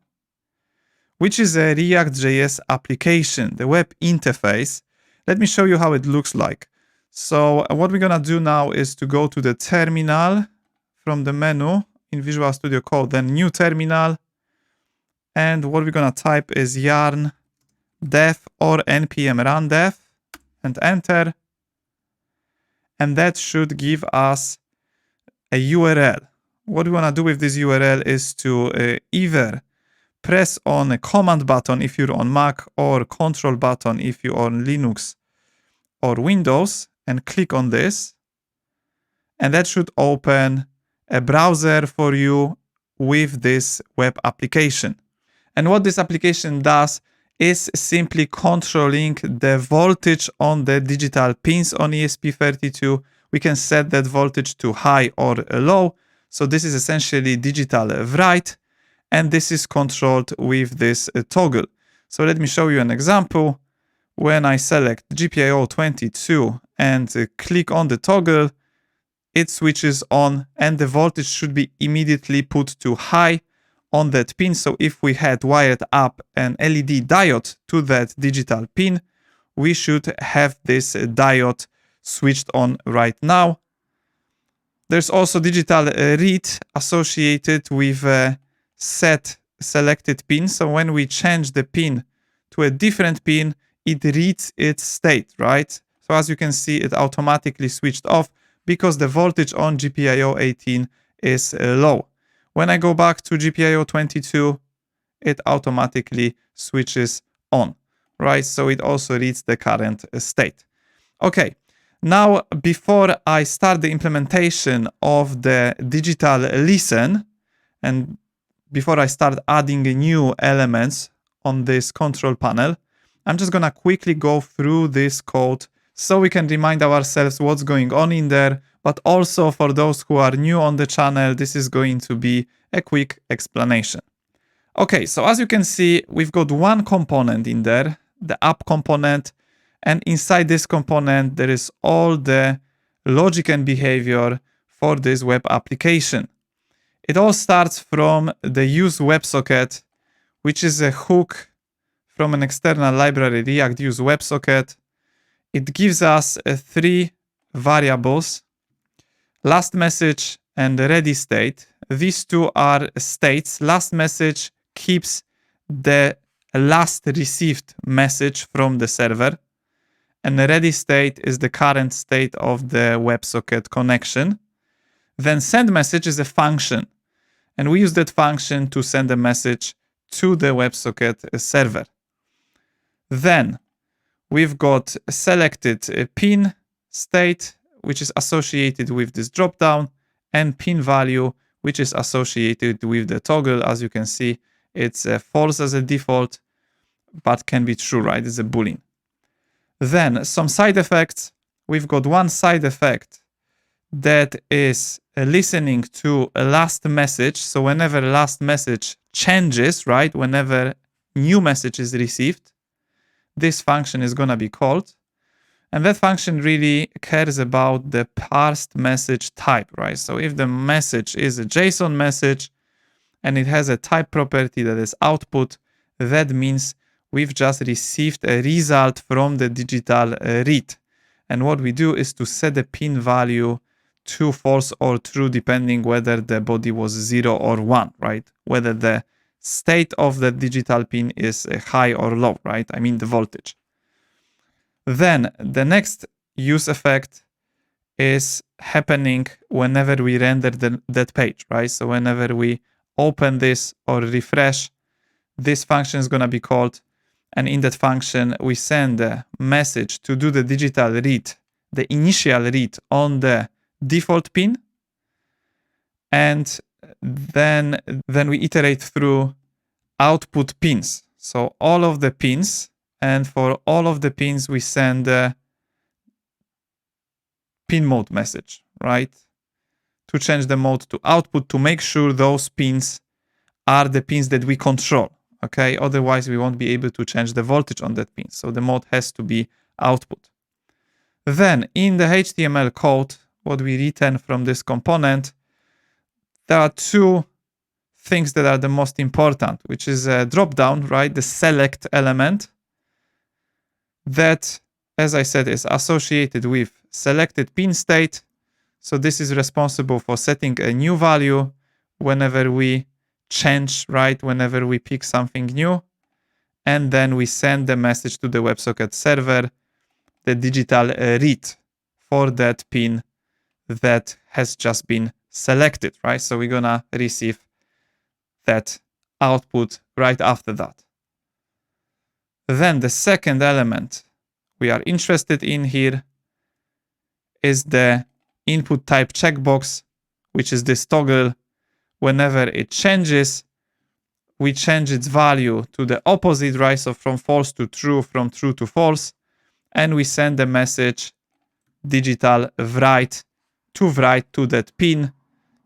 which is a React.js application, the web interface. Let me show you how it looks like. So what we're gonna do now is to go to the terminal from the menu in Visual Studio Code, then new terminal. And what we're gonna type is yarn dev or npm run dev and enter. And that should give us a URL. What we wanna do with this URL is to either press on a command button if you're on Mac or control button if you're on Linux or Windows and click on this. And that should open a browser for you with this web application. And what this application does is simply controlling the voltage on the digital pins on ESP32. We can set that voltage to high or low. So this is essentially digital write, and this is controlled with this toggle. So let me show you an example. When I select GPIO 22 and click on the toggle, it switches on and the voltage should be immediately put to high on that pin. So if we had wired up an LED diode to that digital pin, we should have this diode switched on right now. There's also digital read associated with a set selected pin. So when we change the pin to a different pin, it reads its state, right? So as you can see, it automatically switched off because the voltage on GPIO 18 is low. When I go back to GPIO 22, it automatically switches on, right? So it also reads the current state. Okay, now before I start the implementation of the digital listen, and before I start adding new elements on this control panel, I'm just gonna quickly go through this code so we can remind ourselves what's going on in there. But also for those who are new on the channel, this is going to be a quick explanation. Okay, so as you can see, we've got one component in there, the app component, and inside this component, there is all the logic and behavior for this web application. It all starts from the use WebSocket, which is a hook from an external library, React use WebSocket. It gives us three variables, last message and ready state. These two are states. Last message keeps the last received message from the server, and the ready state is the current state of the WebSocket connection. Then send message is a function, and we use that function to send a message to the WebSocket server. Then we've got selected pin state, which is associated with this dropdown, and pin value, which is associated with the toggle. As you can see, it's false as a default, but can be true, right? It's a boolean. Then some side effects. We've got one side effect that is listening to a last message. So whenever last message changes, right? Whenever new message is received, this function is going to be called. And that function really cares about the parsed message type, right? So if the message is a JSON message and it has a type property that is output, that means we've just received a result from the digital read. And what we do is to set the pin value to false or true, depending whether the body was 0 or 1, right? Whether the state of the digital pin is high or low, right? I mean the voltage. Then the next use effect is happening whenever we render that page, right? So whenever we open this or refresh, this function is going to be called. And in that function, we send a message to do the digital read, the initial read on the default pin. And then we iterate through output pins. So all of the pins, and for all of the pins, we send a pin mode message, right? To change the mode to output, to make sure those pins are the pins that we control. Okay, otherwise we won't be able to change the voltage on that pin. So the mode has to be output. Then in the HTML code, what we return from this component, there are two things that are the most important, which is a dropdown, right? The select element that, as I said, is associated with selected pin state. So this is responsible for setting a new value whenever we change, right? Whenever we pick something new, and then we send the message to the WebSocket server, the digital read for that pin that has just been selected, right? So we're gonna receive that output right after that. Then the second element we are interested in here is the input type checkbox, which is this toggle. Whenever it changes, we change its value to the opposite, right? So from false to true, from true to false, and we send the message digital write to that pin,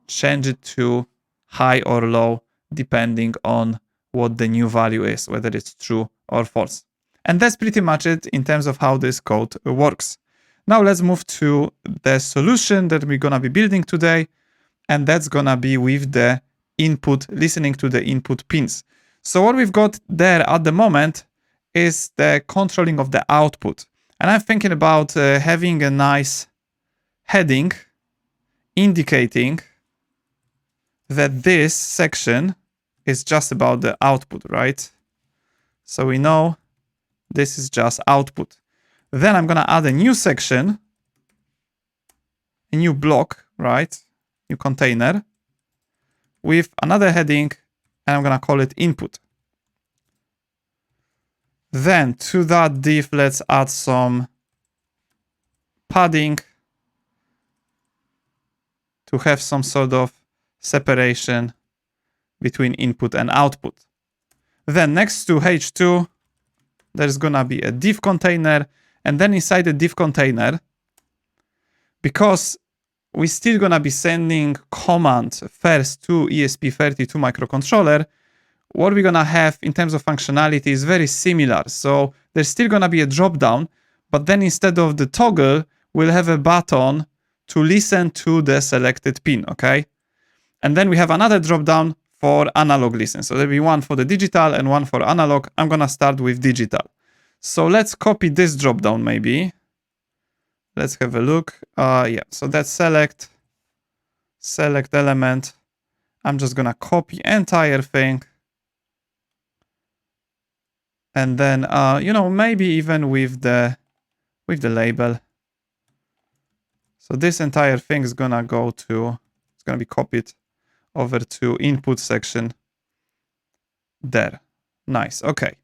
change it to high or low, depending on what the new value is, whether it's true or false. And that's pretty much it in terms of how this code works. Now let's move to the solution that we're gonna be building today. And that's gonna be with the input, listening to the input pins. So what we've got there at the moment is the controlling of the output. And I'm thinking about having a nice heading indicating that this section is just about the output, right? So we know this is just output. Then I'm gonna add a new section, a new block, right? New container with another heading, and I'm gonna call it input. Then to that div, let's add some padding to have some sort of separation between input and output. Then next to h2, there's gonna be a div container, and then inside the div container, because we're still gonna be sending command first to ESP32 microcontroller, what we're gonna have in terms of functionality is very similar. So there's still gonna be a drop-down, but then instead of the toggle, we'll have a button to listen to the selected pin, okay? And then we have another drop-down for analog listen. So there'll be one for the digital and one for analog. I'm gonna start with digital. So let's copy this drop-down maybe. Let's have a look. Yeah, so that's select element. I'm just gonna copy entire thing. And then, you know, maybe even with the with the label. So this entire thing is gonna go to, it's gonna be copied over to input section there. Nice, okay.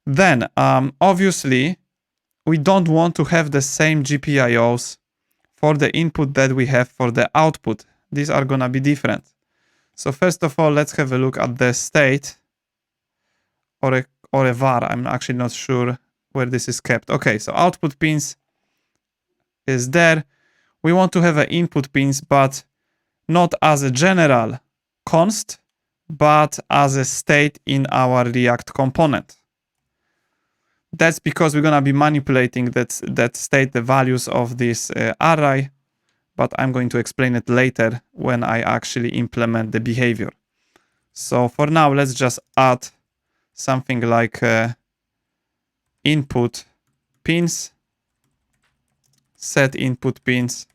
Then, obviously, we don't want to have the same GPIOs for the input that we have for the output. These are gonna be different. So first of all, let's have a look at the state or a var. I'm actually not sure where this is kept. Okay, so output pins is there. We want to have an input pins, but not as a general const, but as a state in our React component. That's because we're gonna be manipulating that state, the values of this array, but I'm going to explain it later when I actually implement the behavior. So for now, let's just add something like input pins, set input pins,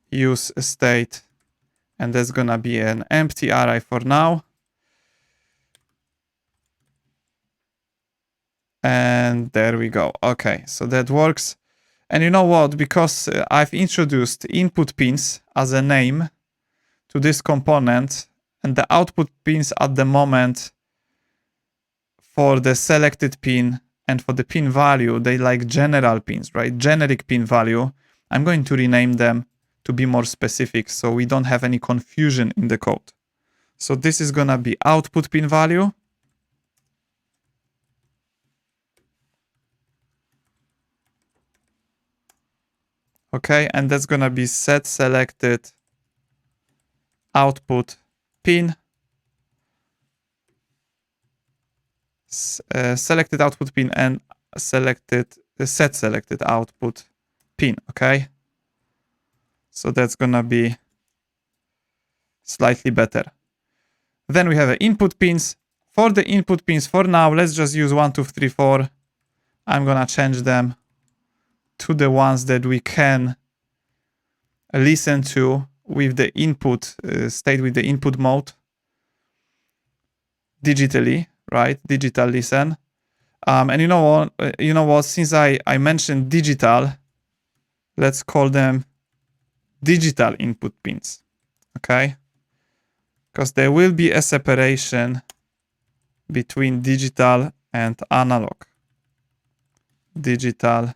use state, and that's gonna be an empty array for now. And there we go. Okay, so that works. And you know what? Because I've introduced input pins as a name to this component, and the output pins at the moment for the selected pin and for the pin value, they like general pins, right? Generic pin value. I'm going to rename them to be more specific so we don't have any confusion in the code. So this is gonna be output pin value. Okay, and that's gonna be set selected output pin. Selected output pin and set selected output pin. Okay, so that's gonna be slightly better. Then we have input pins. For the input pins, for now, let's just use 1, 2, 3, 4. I'm gonna change them to the ones that we can listen to with the input state, with the input mode digitally, right? Digital listen. And you know what? Since I mentioned digital, let's call them digital input pins. Okay, because there will be a separation between digital and analog. Digital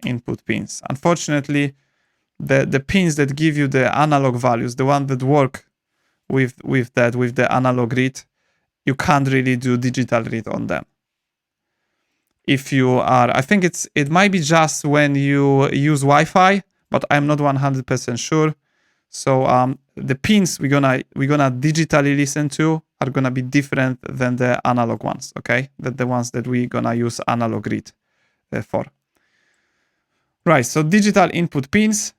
input pins. Unfortunately, the pins that give you the analog values, the one that work with the analog read, you can't really do digital read on them. If you are, I think it might be just when you use Wi-Fi, but I'm not 100% sure. So the pins we're gonna digitally listen to are gonna be different than the analog ones. Okay, the ones that we're gonna use analog read for. Right. So digital input pins.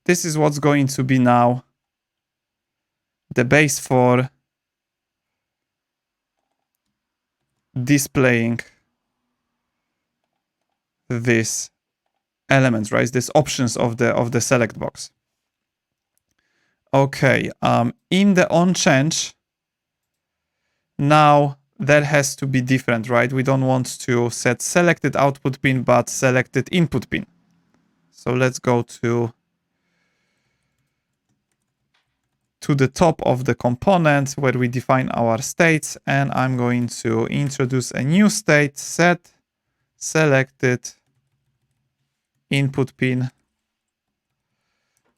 This is what's going to be now the base for displaying these elements, right? These options of the select box. Okay, in the on change, now that has to be different, right? We don't want to set selected output pin, but selected input pin. So let's go to the top of the component where we define our states, and I'm going to introduce a new state, set selected input pin.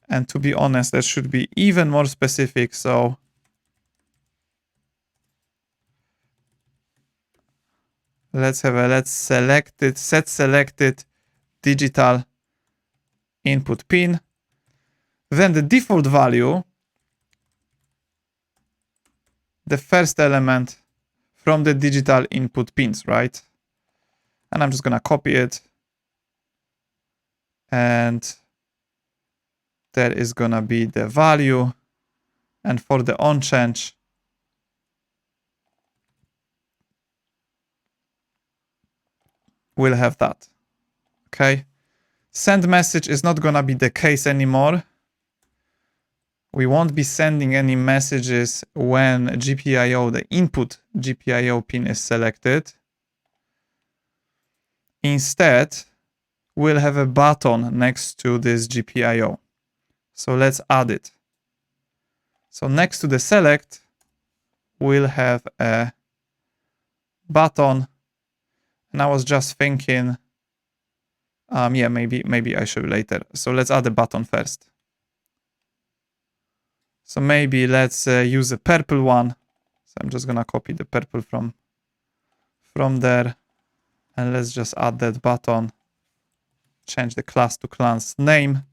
And to be honest, that should be even more specific. So let's set selected digital input pin. Then the default value, the first element from the digital input pins, right? And I'm just gonna copy it. And that is gonna be the value. And for the on change, we'll have that. Okay. Send message is not gonna be the case anymore. We won't be sending any messages when GPIO, the input GPIO pin is selected. Instead, we'll have a button next to this GPIO. So let's add it. So next to the select, we'll have a button. And I was just thinking, yeah, maybe I should later. So let's add a button first. So maybe let's use a purple one. So I'm just gonna copy the purple from there. And let's just add that button. Change the class to class name.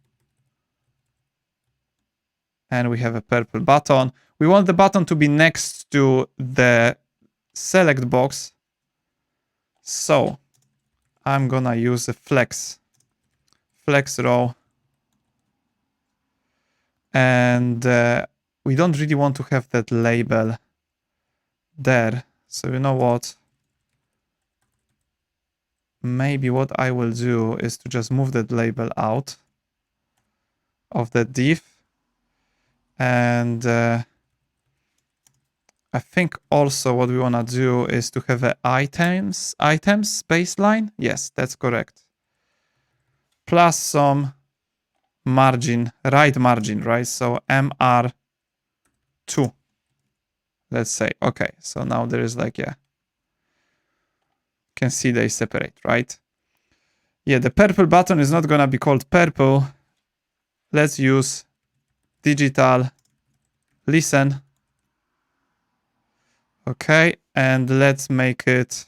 And we have a purple button. We want the button to be next to the select box. So I'm gonna use a flex row. And we don't really want to have that label there. So you know what? Maybe what I will do is to just move that label out of the div. And I think also what we want to do is to have a items baseline. Yes, that's correct. Plus some margin, right margin, right? So MR2. Let's say, okay, so now there is like, yeah, can see they separate, right? Yeah, the purple button is not gonna be called purple. Let's use digital listen. Okay, and let's make it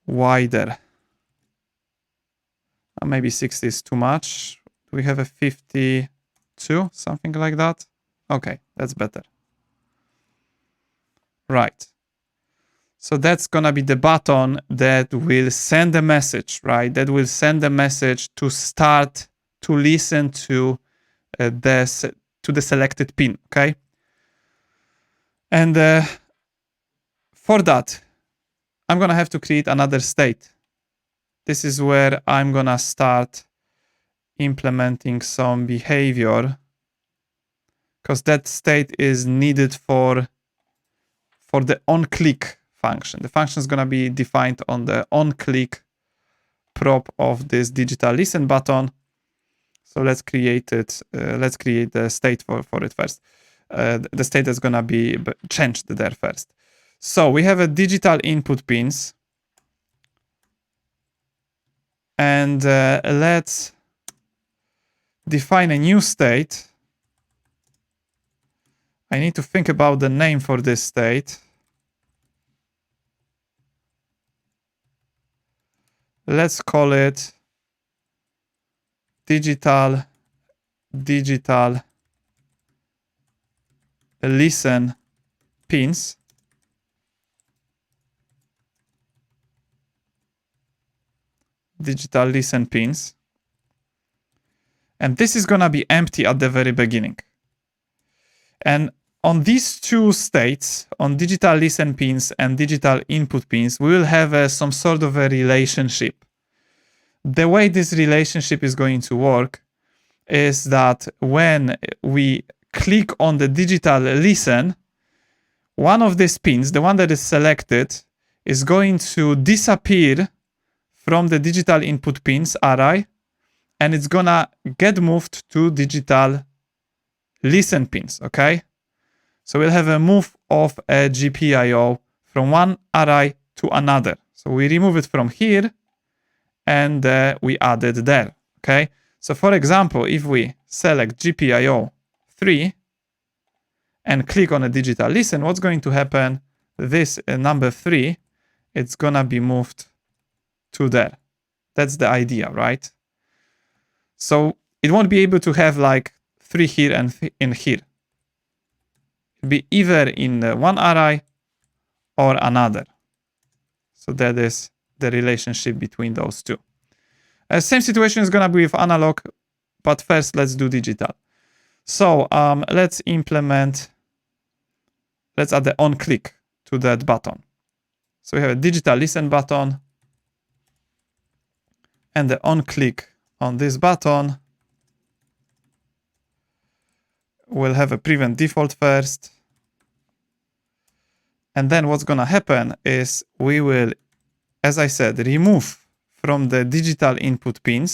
wider. Maybe 60 is too much. Do we have a 52? Something like that? Okay, that's better. Right. So that's gonna be the button that will send a message, right? That will send a message to start to listen to the selected pin, okay? And for that, I'm gonna have to create another state. This is where I'm gonna start implementing some behavior, because that state is needed for the onClick function. The function is gonna be defined on the onClick prop of this digital listen button. So let's create it. Let's create the state for it first. The state is gonna be changed there first. So we have a digital input pins. And let's define a new state. I need to think about the name for this state. Let's call it digital listen pins. Digital listen pins. And this is gonna be empty at the very beginning. And on these two states, on digital listen pins and digital input pins, we will have some sort of a relationship. The way this relationship is going to work is that when we click on the digital listen, one of these pins, the one that is selected, is going to disappear from the digital input pins array, and it's gonna get moved to digital listen pins, okay? So we'll have a move of a GPIO from one array to another. So we remove it from here, and we add it there, okay? So for example, if we select GPIO 3 and click on a digital listen, what's going to happen? This number 3, it's gonna be moved to there. That's the idea, right? So it won't be able to have like 3 here and in here. It'll be either in one array or another. So that is the relationship between those two. Same situation is gonna be with analog, but first let's do digital. So let's add the onClick to that button. So we have a digital listen button, and the onClick on this button will have a prevent default first. And then what's gonna happen is we will as I said, remove from the digital input pins.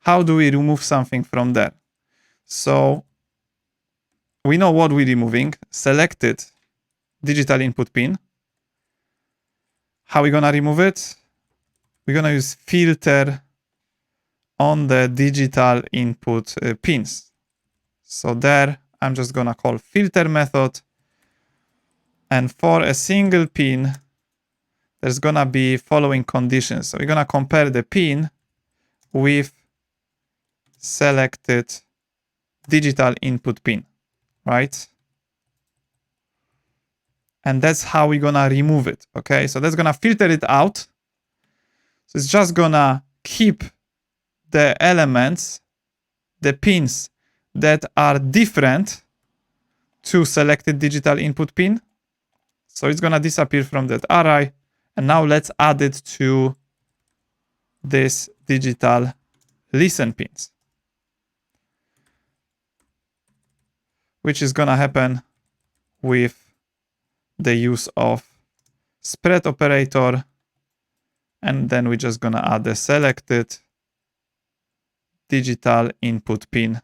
How do we remove something from there? So we know what we're removing, selected digital input pin. How are we gonna remove it? We're gonna use filter on the digital input pins. So there, I'm just gonna call filter method. And for a single pin, there's gonna be following conditions. So we're gonna compare the pin with selected digital input pin, right? And that's how we're gonna remove it, okay? So that's gonna filter it out. So it's just gonna keep the elements, the pins that are different to selected digital input pin. So it's gonna disappear from that array. And now let's add it to this digital listen pins, which is gonna happen with the use of spread operator. And then we're just gonna add the selected digital input pin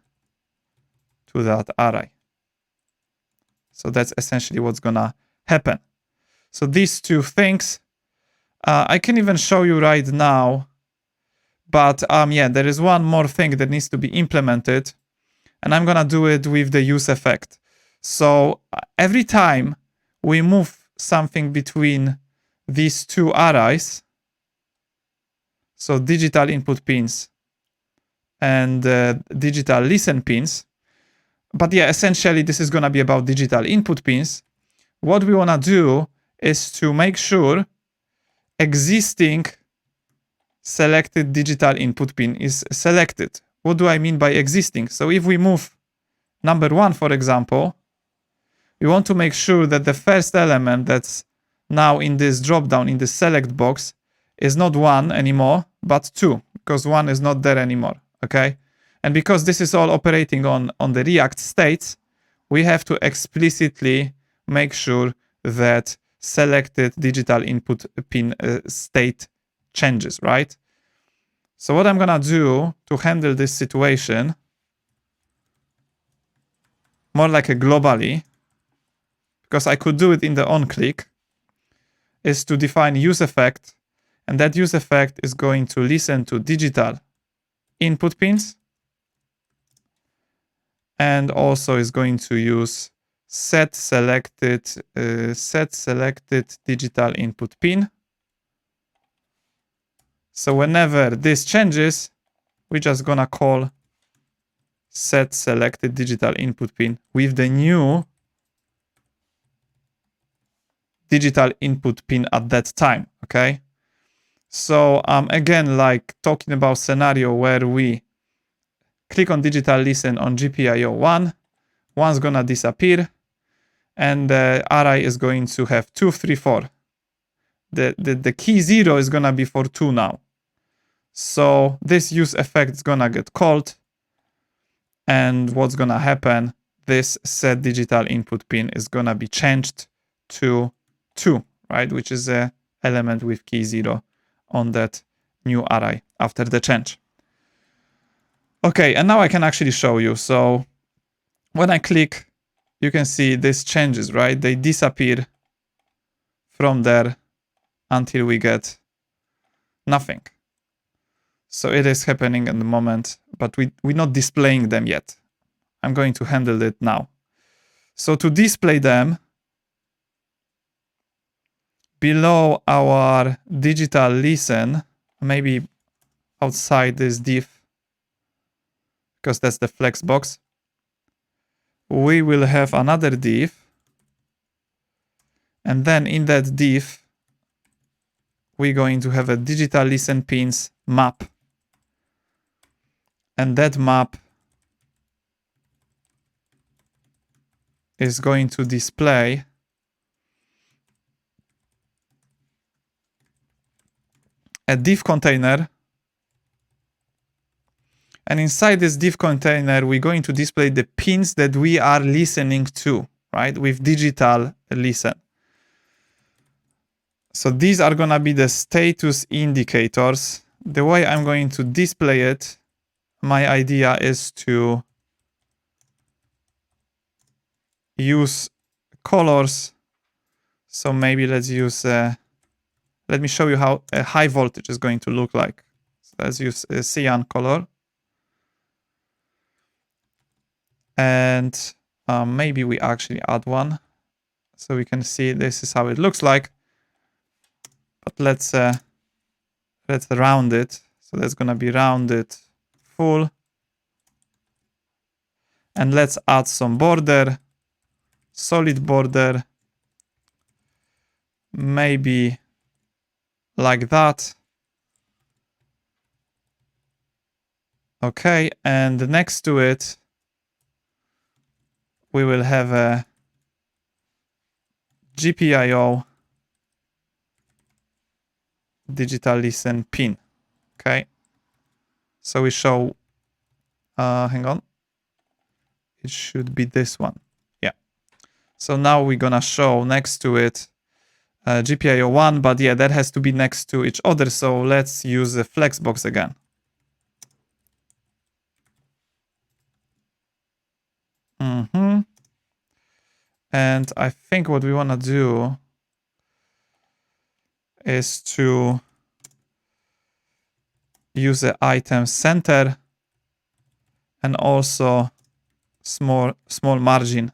to that array. So that's essentially what's gonna happen. So these two things, I can even show you right now, but yeah, there is one more thing that needs to be implemented, and I'm gonna do it with the use effect. So every time we move something between these two arrays, so digital input pins and digital listen pins, but yeah, essentially this is gonna be about digital input pins. What we wanna do is to make sure existing selected digital input pin is selected. What do I mean by existing? So if we move number 1, for example, we want to make sure that the first element that's now in this dropdown, in the select box, is not 1 anymore, but 2, because 1 is not there anymore, okay? And because this is all operating on the React states, we have to explicitly make sure that selected digital input pin state changes, right? So what I'm gonna do to handle this situation, more like a globally, because I could do it in the onClick, is to define use effect, and that use effect is going to listen to digital input pins, and also is going to use set selected digital input pin. So whenever this changes, we're just gonna call set selected digital input pin with the new digital input pin at that time, okay? So again, like talking about scenario where we click on digital listen on GPIO 1, one's gonna disappear, and the array is going to have 2, 3, 4. The key 0 is gonna be for 2 now. So this use effect is gonna get called, and what's gonna happen, this set digital input pin is gonna be changed to 2, right? Which is an element with key 0 on that new array after the change. Okay, and now I can actually show you. So when I click, you can see this changes, right? They disappear from there until we get nothing. So it is happening at the moment, but we're not displaying them yet. I'm going to handle it now. So to display them, below our digital listen, maybe outside this div, because that's the flex box, we will have another div. And then in that div, we're going to have a digital listen pins map. And that map is going to display a div container. And inside this div container, we're going to display the pins that we are listening to, right? With digital listen. So these are gonna be the status indicators. The way I'm going to display it, my idea is to use colors. So maybe let's use, let me show you how a high voltage is going to look like. So let's use a cyan color. And maybe we actually add one. So we can see this is how it looks like. But let's round it. So that's gonna be rounded full. And let's add some border, solid border, maybe like that. Okay, and next to it, we will have a GPIO digital listen pin. Okay, so we show, hang on, it should be this one. Yeah, so now we're gonna show next to it GPIO 1, but yeah, that has to be next to each other. So let's use the flexbox again. And I think what we want to do is to use the item center and also small margin.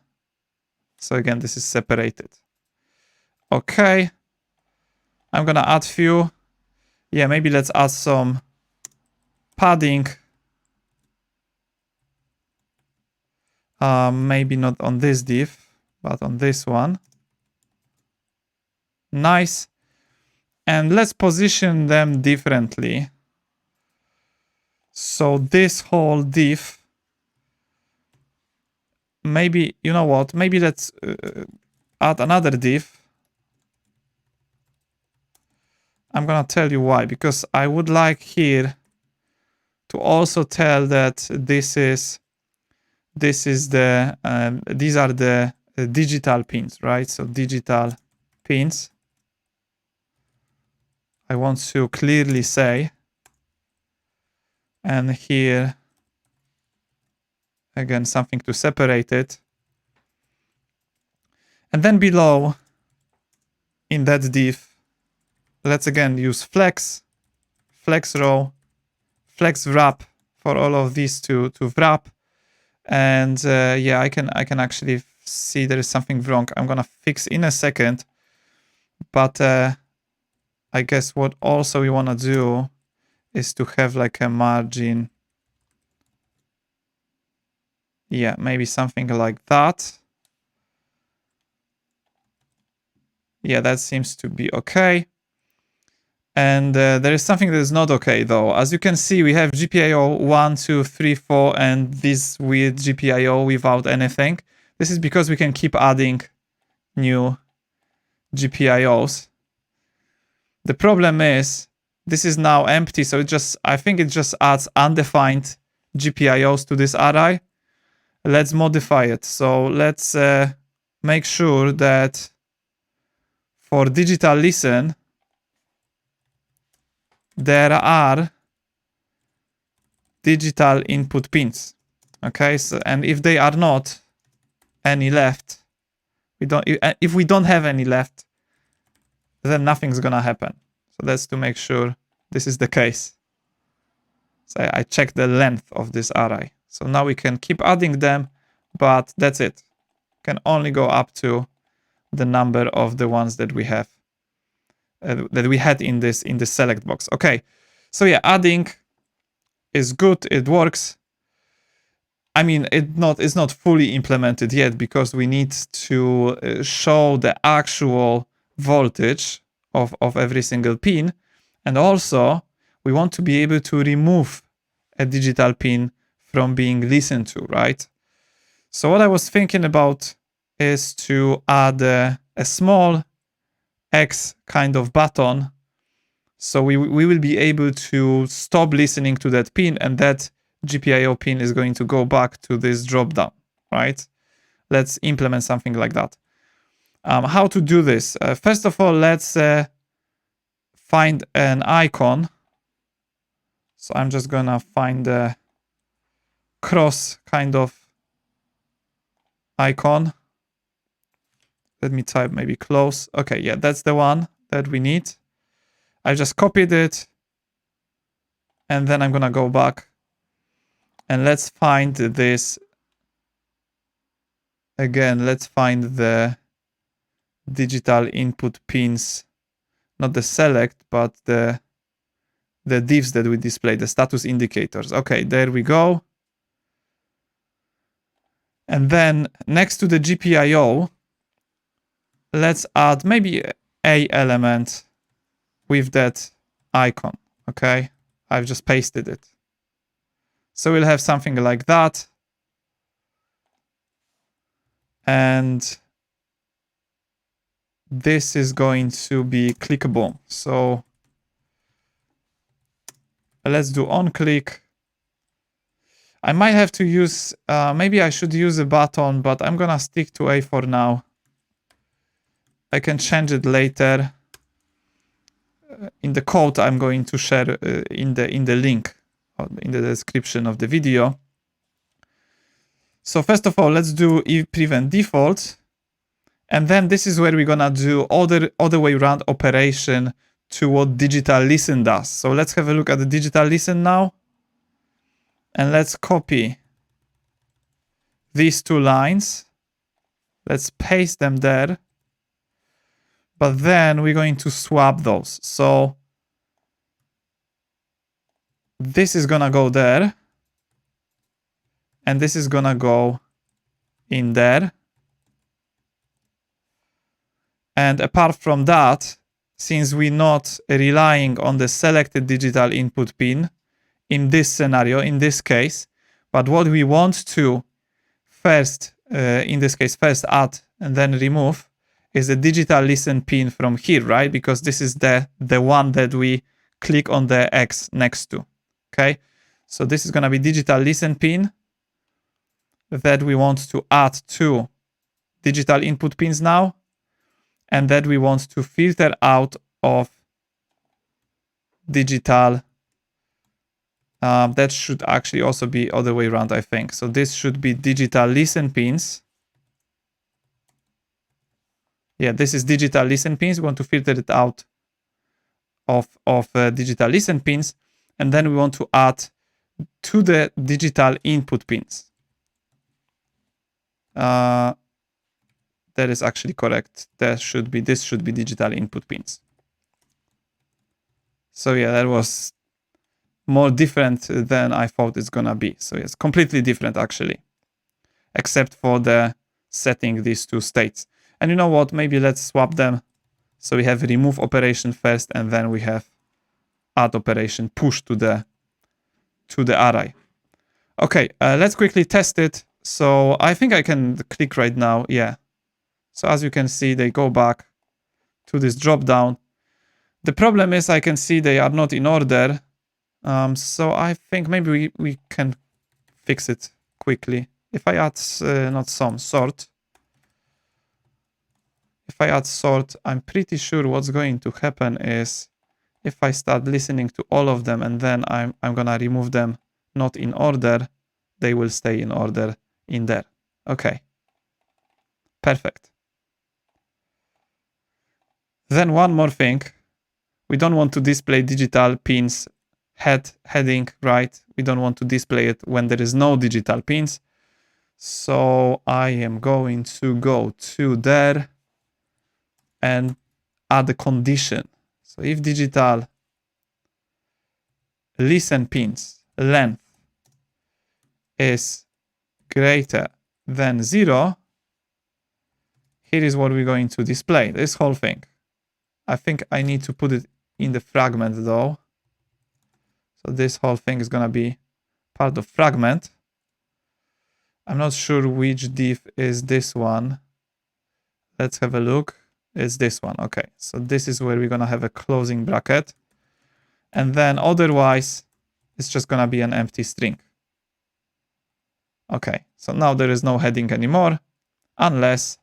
So again, this is separated. Okay, I'm gonna add few. Yeah, maybe let's add some padding. Maybe not on this div, but on this one. Nice. And let's position them differently. So this whole div, maybe, you know what, maybe let's add another div. I'm gonna tell you why, because I would like here to also tell that this is the these are the digital pins, right? So digital pins. I want to clearly say, and here again something to separate it, and then below in that div, let's again use flex row, flex wrap for all of these to wrap. And yeah, I can actually see there is something wrong. I'm gonna fix in a second. But I guess what also we wanna do is to have like a margin. Yeah, maybe something like that. Yeah, that seems to be okay. And there is something that is not okay though. As you can see, we have GPIO 1, 2, 3, 4, and this weird GPIO without anything. This is because we can keep adding new GPIOs. The problem is this is now empty, so I think it just adds undefined GPIOs to this array. Let's modify it. So let's make sure that for digital listen, there are digital input pins. Okay, so and if they are not any left, if we don't have any left, then nothing's gonna happen. So that's to make sure this is the case. So I check the length of this array. So now we can keep adding them, but that's it. Can only go up to the number of the ones that we have, that we had in this select box. Okay, so yeah, adding is good. It works. I mean, it's not fully implemented yet because we need to show the actual voltage of every single pin, and also we want to be able to remove a digital pin from being listened to, right? So what I was thinking about is to add a small X kind of button, so we will be able to stop listening to that pin, and that GPIO pin is going to go back to this dropdown, right? Let's implement something like that. How to do this? First of all, let's find an icon. So I'm just gonna find the cross kind of icon. Let me type maybe close. Okay, yeah, that's the one that we need. I just copied it. And then I'm gonna go back. And let's find this. Again, let's find the digital input pins. Not the select, but the divs that we display, the status indicators. Okay, there we go. And then next to the GPIO, let's add maybe a element with that icon. Okay, I've just pasted it. So we'll have something like that. And this is going to be clickable. So let's do on click. I might have to use, maybe I should use a button, but I'm gonna stick to A for now. I can change it later. In the code I'm going to share in the link, or in the description of the video. So first of all, let's do if prevent default. And then this is where we're gonna do other way around operation to what digital listen does. So let's have a look at the digital listen now. And let's copy these two lines. Let's paste them there. But then we're going to swap those. So this is gonna go there. And this is gonna go in there. And apart from that, since we're not relying on the selected digital input pin in this scenario, in this case, but what we want to first, in this case, first add and then remove is the digital listen pin from here, right? Because this is the one that we click on the X next to, okay? So this is gonna be digital listen pin that we want to add to digital input pins now, and that we want to filter out of digital. That should actually also be other way around, I think. So this should be digital listen pins. Yeah, this is digital listen pins. We want to filter it out of digital listen pins. And then we want to add to the digital input pins. That is actually correct. This should be digital input pins. So yeah, that was more different than I thought it's gonna be. So it's completely different actually, except for the setting these two states. And you know what? Maybe let's swap them. So we have remove operation first, and then we have add operation push to the array. Okay, let's quickly test it. So I think I can click right now. Yeah. So as you can see, they go back to this drop down. The problem is I can see they are not in order. So I think maybe we can fix it quickly. If I add sort. If I add sort, I'm pretty sure what's going to happen is if I start listening to all of them and then I'm gonna remove them not in order, they will stay in order in there. Okay. Perfect. Then one more thing. We don't want to display digital pins heading, right? We don't want to display it when there is no digital pins. So I am going to go to there and add a condition. So if digital listen pins length is greater than 0, here is what we're going to display, this whole thing. I think I need to put it in the fragment though. So this whole thing is going to be part of fragment. I'm not sure which div is this one. Let's have a look. It's this one. Okay, so this is where we're going to have a closing bracket. And then otherwise, it's just going to be an empty string. Okay, so now there is no heading anymore, unless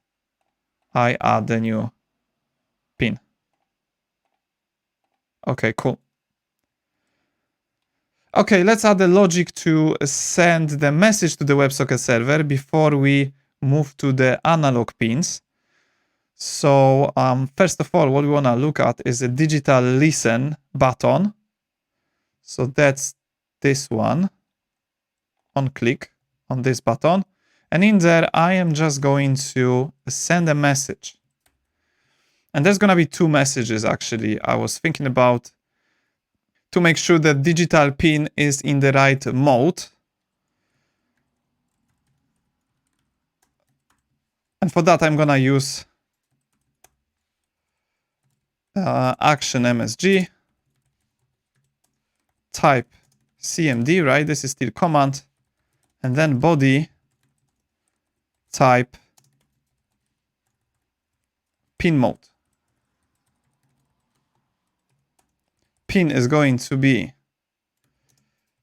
I add the new pin. Okay, cool. Okay, let's add the logic to send the message to the WebSocket server before we move to the analog pins. So first of all, what we want to look at is a digital listen button. So that's this one. On click on this button. And in there, I am just going to send a message. And there's going to be two messages, actually. I was thinking about to make sure that digital pin is in the right mode. And for that, I'm going to use action MSG, type CMD, right? This is still command. And then body type pin mode. Pin is going to be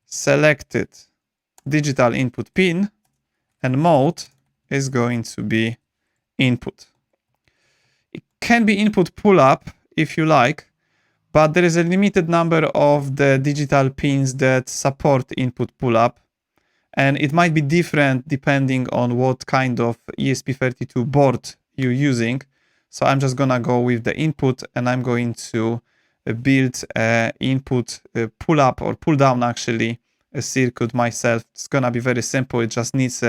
selected digital input pin, and mode is going to be input. It can be input pull-up if you like, but there is a limited number of the digital pins that support input pull-up, and it might be different depending on what kind of ESP32 board you're using. So I'm just gonna go with the input, and I'm going to build input pull-up or pull-down, actually, a circuit myself. It's gonna be very simple. It just needs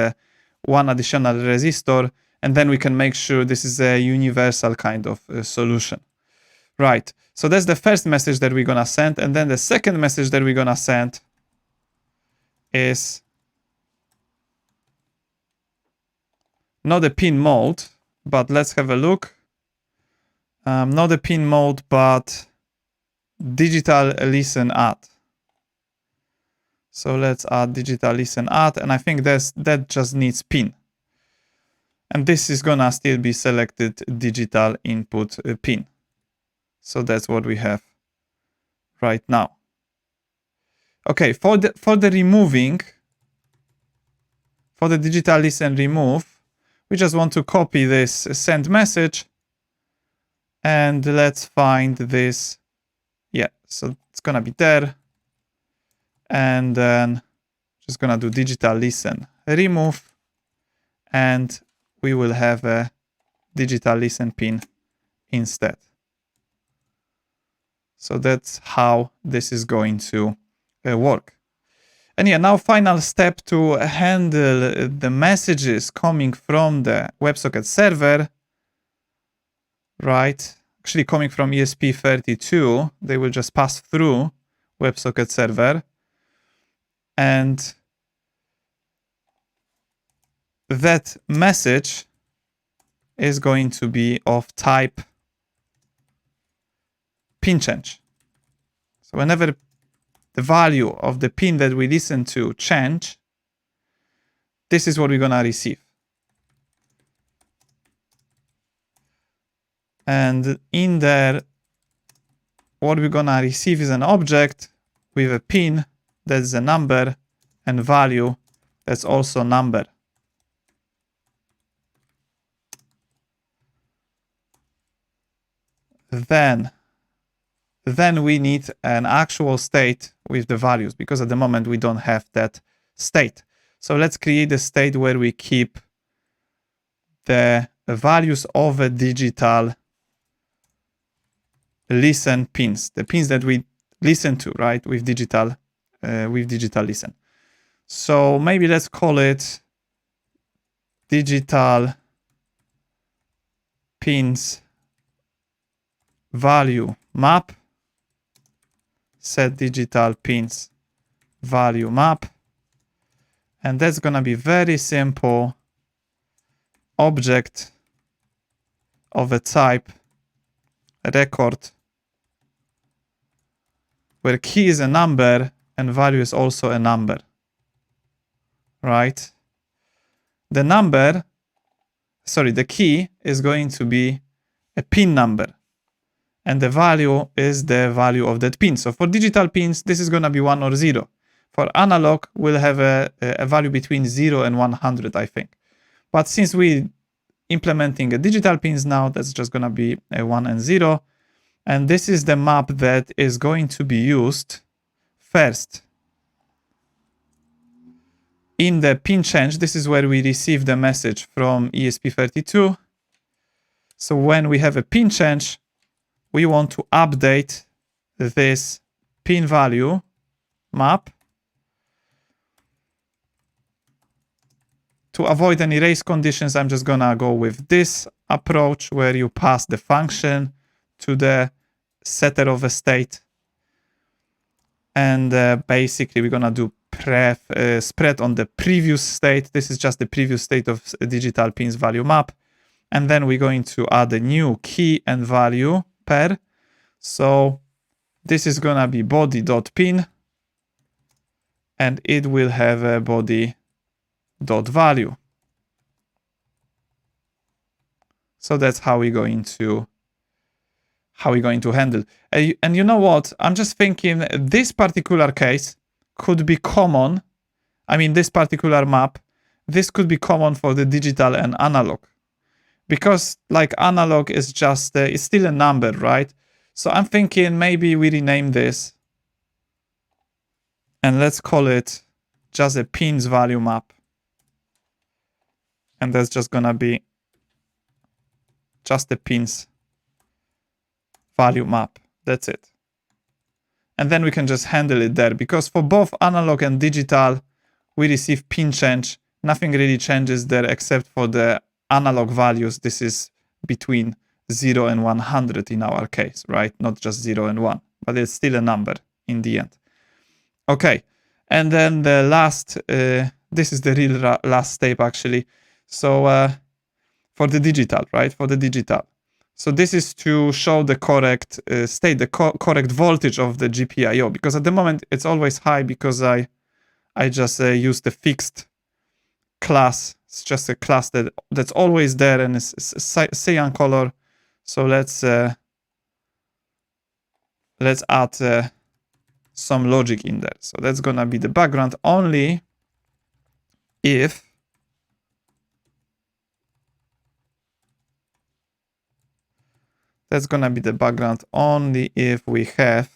one additional resistor, and then we can make sure this is a universal kind of solution. Right, so that's the first message that we're gonna send, and then the second message that we're gonna send is not the pin mode, but let's have a look. Not the pin mode, but digital listen add. So let's add digital listen add, and I think that just needs pin. And this is gonna still be selected digital input pin. So that's what we have right now. Okay, for the removing, for the digital listen remove, we just want to copy this send message, and let's find this. Yeah, so it's gonna be there, and then just gonna do digital listen remove, and we will have a digital listen pin instead. So that's how this is going to work. And yeah, now final step to handle the messages coming from the WebSocket server, right? Actually coming from ESP32, they will just pass through WebSocket server, and that message is going to be of type pin change. So whenever the value of the pin that we listen to change, this is what we're gonna receive. And in there, what we're gonna receive is an object with a pin that's a number and value that's also number. Then we need an actual state with the values, because at the moment we don't have that state. So let's create a state where we keep the values of a digital listen pins, the pins that we listen to, right, with digital listen. So maybe let's call it digital pins value map, set digital pins value map, and that's gonna be very simple object of a type record, where key is a number and value is also a number, right? The key is going to be a pin number, and the value is the value of that pin. So for digital pins, this is going to be 1 or 0. For analog, we'll have a value between 0 and 100, I think. But since we're implementing a digital pins now, that's just going to be a 1 and 0. And this is the map that is going to be used first. In the pin change, this is where we receive the message from ESP32. So when we have a pin change, we want to update this pin value map. To avoid any race conditions, I'm just gonna go with this approach where you pass the function to the setter of a state. And basically we're gonna do spread on the previous state. This is just the previous state of digital pins value map. And then we're going to add a new key and value pair. So this is gonna be body.pin and it will have a body.value. So that's how we're going to handle. And you know what? I'm just thinking this particular case could be common. I mean, this particular map, this could be common for the digital and analog. Because like analog is just, it's still a number, right? So I'm thinking maybe we rename this and let's call it just a pins value map. And that's just gonna be just the pins value map. That's it. And then we can just handle it there because for both analog and digital, we receive pin change. Nothing really changes there except for the analog values. This is between 0 and 100 in our case, right? Not just 0 and 1, but it's still a number in the end. Okay. And then the last, this is the real last step actually. So for the digital, right? For the digital. So this is to show the correct state, the correct voltage of the GPIO, because at the moment it's always high because I just use the fixed class. It's just a class that's always there and it's cyan color. So let's add some logic in there. So that's gonna be the background only if that's gonna be the background only if we have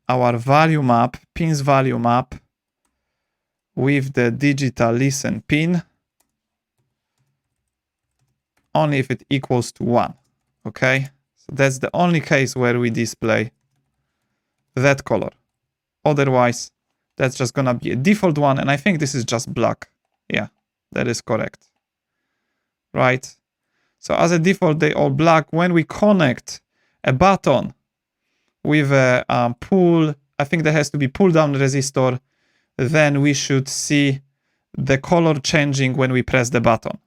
our value map, pins value map with the digital listen pin, only if it equals to 1, okay? So that's the only case where we display that color. Otherwise, that's just gonna be a default one, and I think this is just black. Yeah, that is correct, right? So as a default, they all black. When we connect a button with a pull, I think there has to be pull down resistor, then we should see the color changing when we press the button.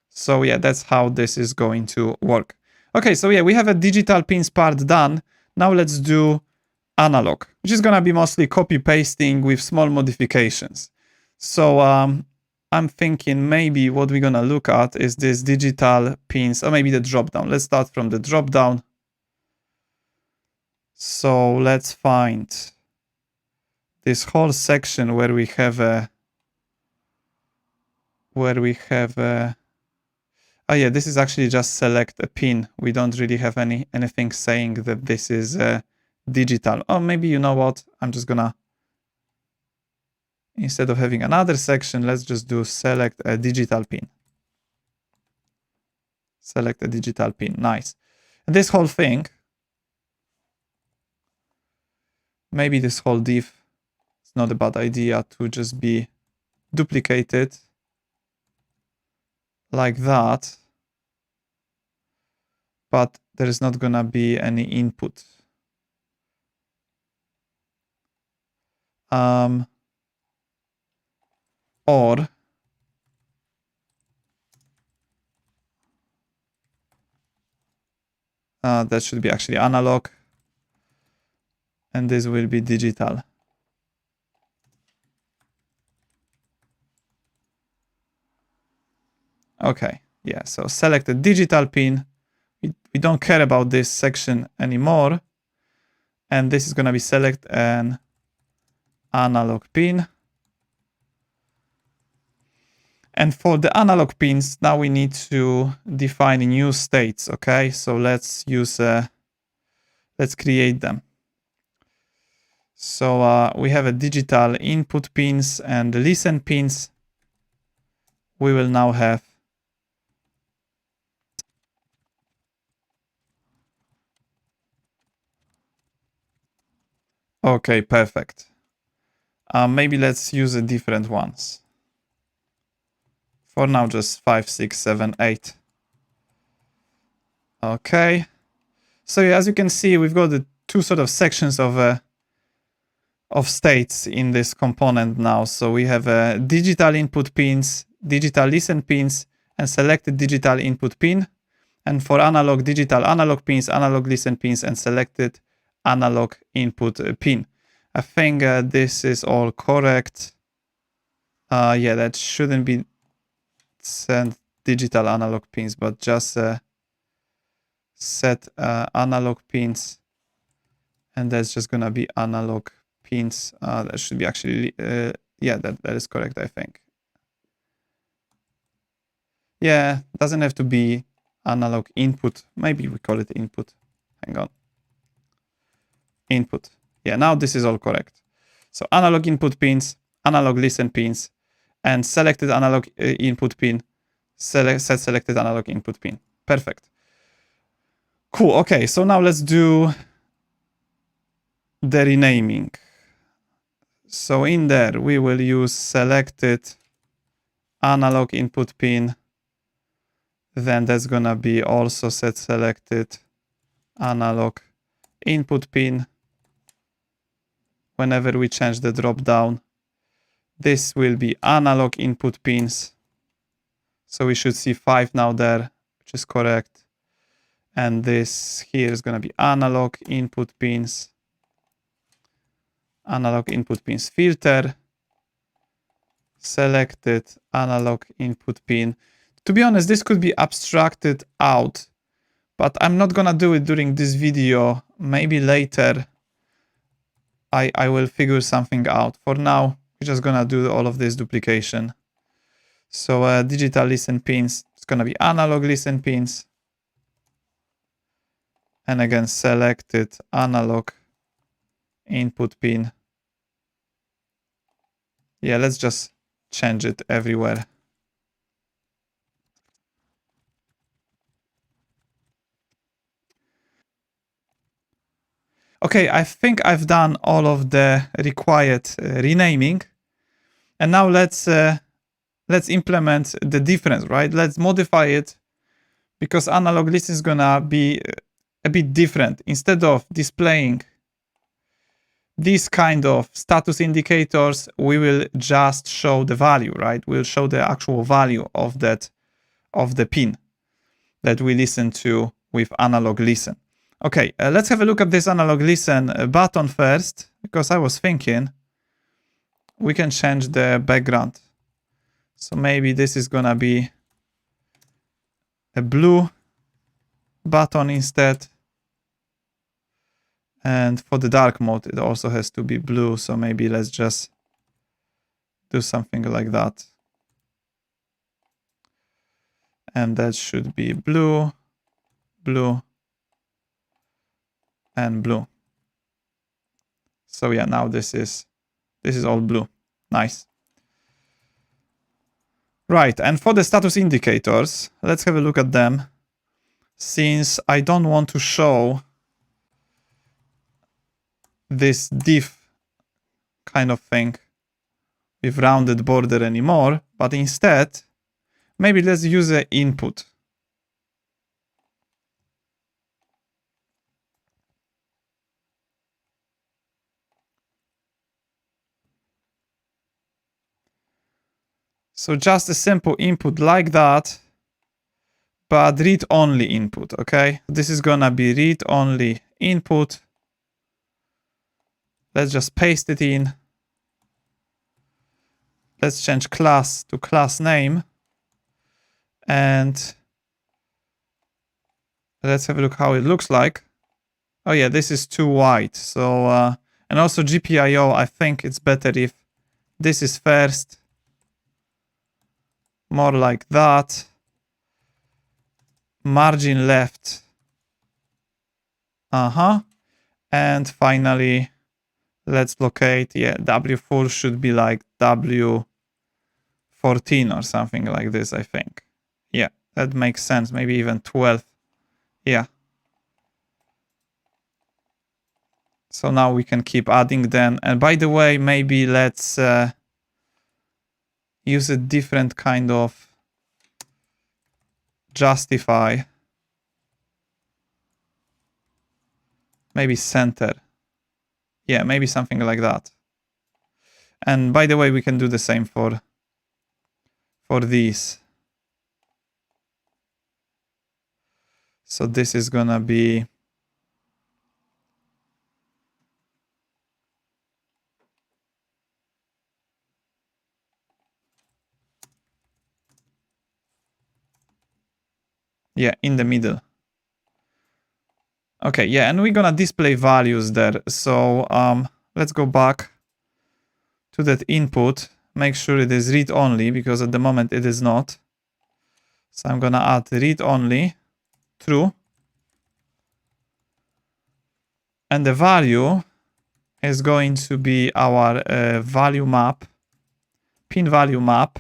So yeah, that's how this is going to work. Okay, so yeah, we have a digital pins part done. Now let's do analog, which is gonna be mostly copy pasting with small modifications. So I'm thinking maybe what we're gonna look at is this digital pins, or maybe the drop down. Let's start from the drop down. So let's find this whole section where we have a, oh yeah, this is actually just select a pin. We don't really have anything saying that this is digital. Or maybe, you know what, I'm just gonna, instead of having another section, let's just do select a digital pin. Select a digital pin, nice. And this whole thing, maybe this whole div, it's not a bad idea to just be duplicated like that, but there is not gonna be any input. Or that should be actually analog, and this will be digital. Okay, yeah, so select a digital pin. We don't care about this section anymore. And this is going to be select an analog pin. And for the analog pins, now we need to define new states, okay? So let's use Let's create them. So we have a digital input pins and listen pins. We will now have okay, perfect. Maybe let's use different ones. For now, just 5, 6, 7, 8. Okay. So yeah, as you can see, we've got the two sort of sections of states in this component now. So we have digital input pins, digital listen pins, and selected digital input pin. And for analog, digital analog pins, analog listen pins, and selected analog input pin. I think this is all correct. Yeah, that shouldn't be sent digital analog pins, but just set analog pins. And that's just gonna be analog pins. That should be actually, yeah, that is correct, I think. Yeah, doesn't have to be analog input. Maybe we call it input. Hang on. Input. Yeah, now this is all correct. So analog input pins, analog listen pins, and selected analog input pin, set selected analog input pin. Perfect. Cool. Okay, so now let's do the renaming. So in there, we will use selected analog input pin. Then that's gonna be also set selected analog input pin. Whenever we change the drop down, this will be analog input pins. So we should see 5 now there, which is correct. And this here is gonna be analog input pins. Analog input pins filter. Selected analog input pin. To be honest, this could be abstracted out, but I'm not gonna do it during this video. Maybe later I will figure something out. For now, we're just gonna do all of this duplication. So digital listen pins, it's gonna be analog listen pins. And again, selected analog input pin. Yeah, let's just change it everywhere. Okay, I think I've done all of the required renaming. And now let's implement the difference, right? Let's modify it, because analog listen is gonna be a bit different. Instead of displaying these kind of status indicators, we will just show the value, right? We'll show the actual value of that, of the pin that we listen to with analog listen. Okay, let's have a look at this analog listen button first, because I was thinking we can change the background. So maybe this is gonna be a blue button instead. And for the dark mode, it also has to be blue. So maybe let's just do something like that. And that should be blue, blue, and blue. So yeah, now this is all blue. Nice. Right, and for the status indicators, let's have a look at them. Since I don't want to show this div kind of thing with rounded border anymore, but instead, maybe let's use an input. So just a simple input like that, but read-only input, okay? This is gonna be read-only input. Let's just paste it in. Let's change class to class name. And let's have a look how it looks like. Oh yeah, this is too wide. So, and also GPIO, I think it's better if this is first. More like that. Margin left. And finally, let's locate, yeah, W4 should be like W14 or something like this, I think. Yeah, that makes sense. Maybe even 12. Yeah. So now we can keep adding them. And by the way, maybe let's use a different kind of justify. Maybe center. Yeah, maybe something like that. And by the way, we can do the same for these. So this is gonna be in the middle. Okay, yeah, and we're gonna display values there. So let's go back to that input. Make sure it is read only, because at the moment it is not. So I'm gonna add read only, true. And the value is going to be our value map, pin value map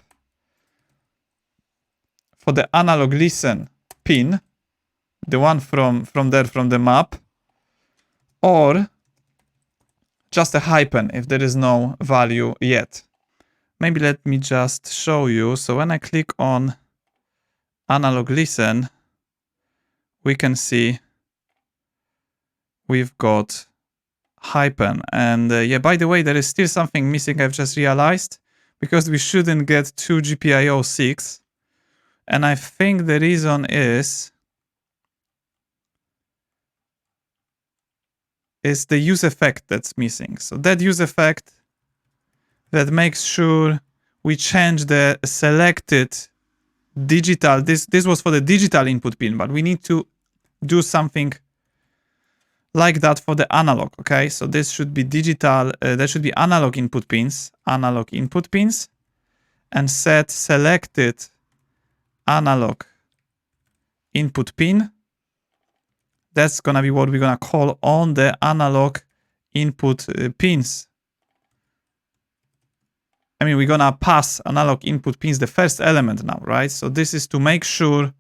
for the analog listen pin, the one from the map, or just a hyphen if there is no value yet. Maybe let me just show you. So when I click on analog listen, we can see we've got hyphen. And yeah, by the way, there is still something missing, I've just realized, because we shouldn't get 2 GPIO 6. And I think the reason is the use effect that's missing. So that use effect that makes sure we change the selected digital. This was for the digital input pin, but we need to do something like that for the analog. Okay, so this should be digital. There should be analog input pins, and set selected analog input pin. That's gonna be what we're gonna call on the analog input pins. I mean, we're gonna pass analog input pins the first element now, right? So this is to make sure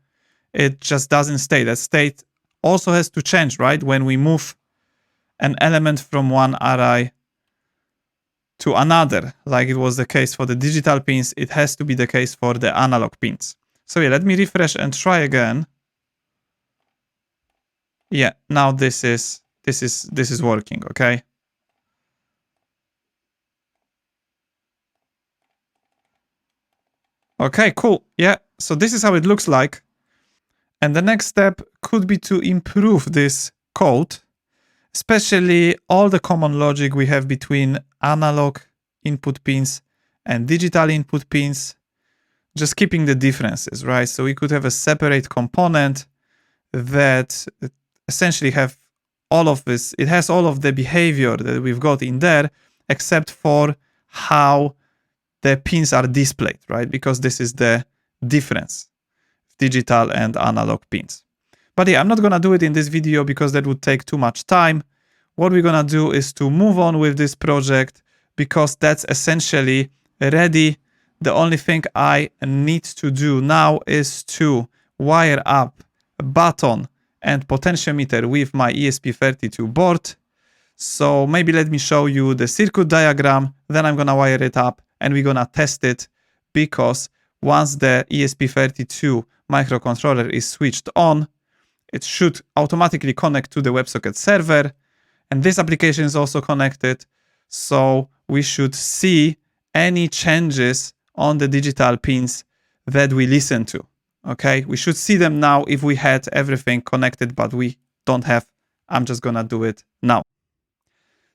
it just doesn't stay. That state also has to change, right? When we move an element from one array to another, like it was the case for the digital pins, it has to be the case for the analog pins. So yeah, let me refresh and try again. Yeah, now this is working, okay? Okay, cool. Yeah, so this is how it looks like. And the next step could be to improve this code, especially all the common logic we have between analog input pins and digital input pins, just keeping the differences, right? So we could have a separate component that essentially have all of this. It has all of the behavior that we've got in there, except for how the pins are displayed, right? Because this is the difference, digital and analog pins. But yeah, I'm not gonna do it in this video because that would take too much time. What we're gonna do is to move on with this project because that's essentially ready. The only thing I need to do now is to wire up a button and potentiometer with my ESP32 board. So maybe let me show you the circuit diagram, then I'm gonna wire it up and we're gonna test it, because once the ESP32 microcontroller is switched on, it should automatically connect to the WebSocket server, and this application is also connected, so we should see any changes on the digital pins that we listen to. Okay, we should see them now if we had everything connected, but we don't have. I'm just gonna do it now.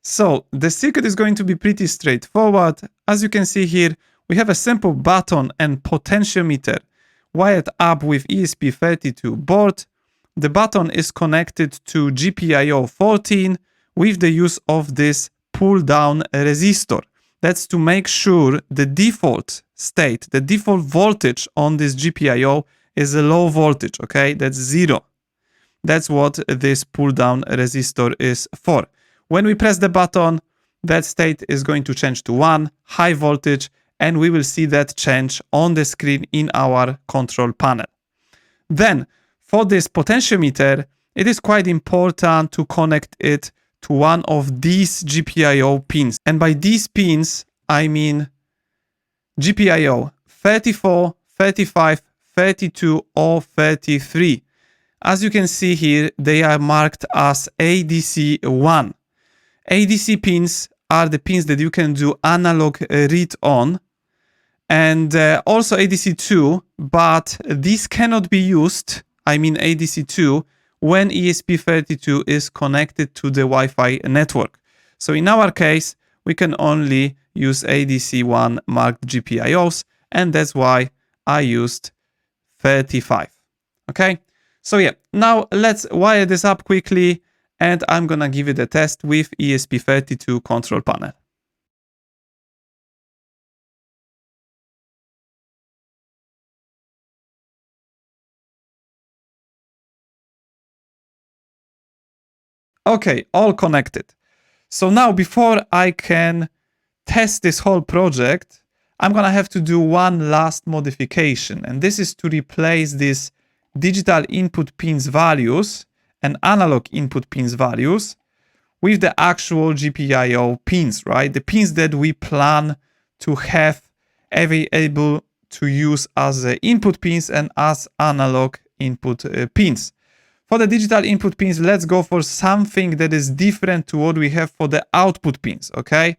So the circuit is going to be pretty straightforward. As you can see here, we have a simple button and potentiometer wired up with ESP32 board. The button is connected to GPIO 14 with the use of this pull-down resistor. That's to make sure the default state, the default voltage on this GPIO is a low voltage, okay? That's 0. That's what this pull-down resistor is for. when we press the button, that state is going to change to 1, high voltage, and we will see that change on the screen in our control panel. Then, for this potentiometer, it is quite important to connect it to one of these GPIO pins. And by these pins, I mean GPIO 34, 35, 32, or 33. As you can see here, they are marked as ADC1. ADC pins are the pins that you can do analog read on, and also ADC2, but this cannot be used, I mean ADC2, when ESP32 is connected to the Wi-Fi network. So in our case, we can only use ADC1 marked GPIOs, and that's why I used 35. Okay, so yeah, now let's wire this up quickly, and I'm gonna give it a test with ESP32 Control Panel. Okay, all connected. So now before I can test this whole project, I'm gonna have to do one last modification, and this is to replace this digital input pins values and analog input pins values with the actual GPIO pins, right? The pins that we plan to have able to use as input pins and as analog input pins. For the digital input pins, let's go for something that is different to what we have for the output pins, okay?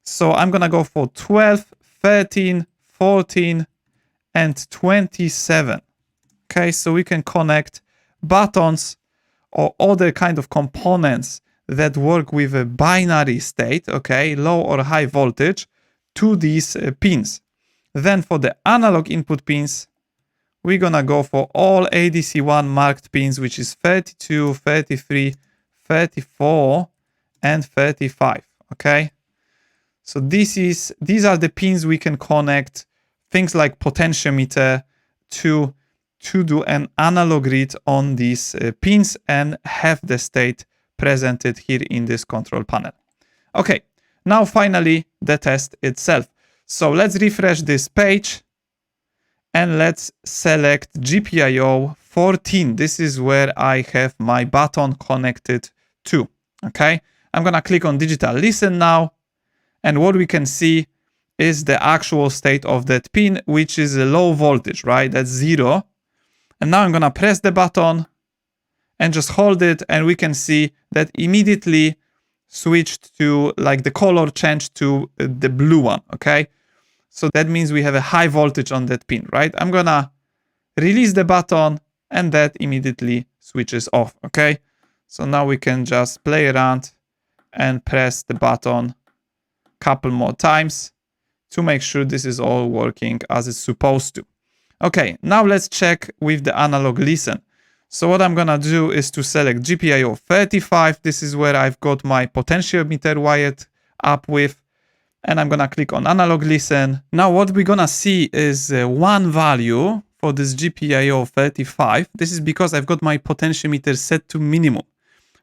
So I'm gonna go for 12, 13, 14, and 27. Okay, so we can connect buttons or other kind of components that work with a binary state, okay, low or high voltage, to these pins. Then for the analog input pins, we're gonna go for all ADC1 marked pins, which is 32, 33, 34, and 35, okay? So these are the pins we can connect things like potentiometer to do an analog read on these pins and have the state presented here in this control panel. Okay, now finally the test itself. So let's refresh this page and let's select GPIO 14. This is where I have my button connected to. Okay, I'm gonna click on digital listen now, and what we can see is the actual state of that pin, which is a low voltage, right? That's 0. And now I'm gonna press the button and just hold it, and we can see that immediately switched to, like, the color changed to the blue one, okay? So that means we have a high voltage on that pin, right? I'm gonna release the button and that immediately switches off, okay? So now we can just play around and press the button a couple more times to make sure this is all working as it's supposed to. Okay, now let's check with the analog listen. So what I'm gonna do is to select GPIO 35. This is where I've got my potentiometer wired up with, and I'm gonna click on analog listen. Now what we're gonna see is one value for this GPIO 35. This is because I've got my potentiometer set to minimum.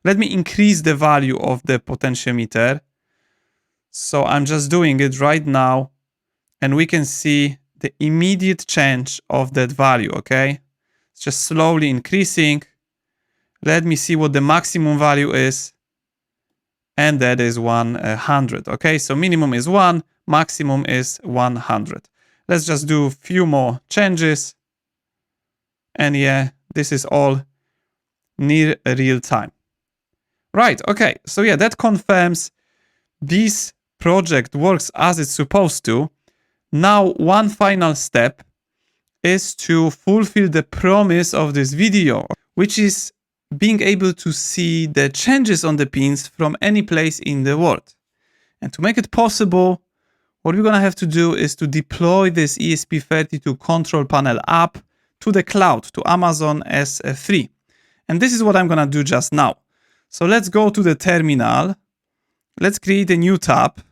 Let me increase the value of the potentiometer. So I'm just doing it right now, and we can see the immediate change of that value, okay? It's just slowly increasing. Let me see what the maximum value is. And that is 100, okay? So minimum is 1, maximum is 100. Let's just do a few more changes. And yeah, this is all near real time. Right, okay, so yeah, that confirms this project works as it's supposed to. Now, one final step is to fulfill the promise of this video, which is being able to see the changes on the pins from any place in the world. And to make it possible, what we're gonna have to do is to deploy this ESP32 Control Panel app to the cloud, to Amazon S3. And this is what I'm gonna do just now. So let's go to the terminal. Let's create a new tab.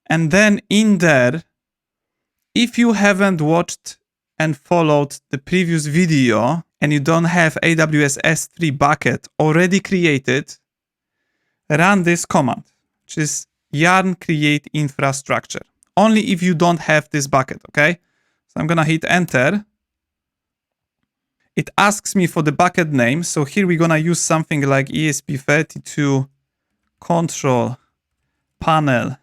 And then in there, if you haven't watched and followed the previous video and you don't have AWS S3 bucket already created, run this command, which is yarn create infrastructure. Only if you don't have this bucket, okay? So I'm gonna hit enter. It asks me for the bucket name. So here we're gonna use something like ESP32 Control Panel.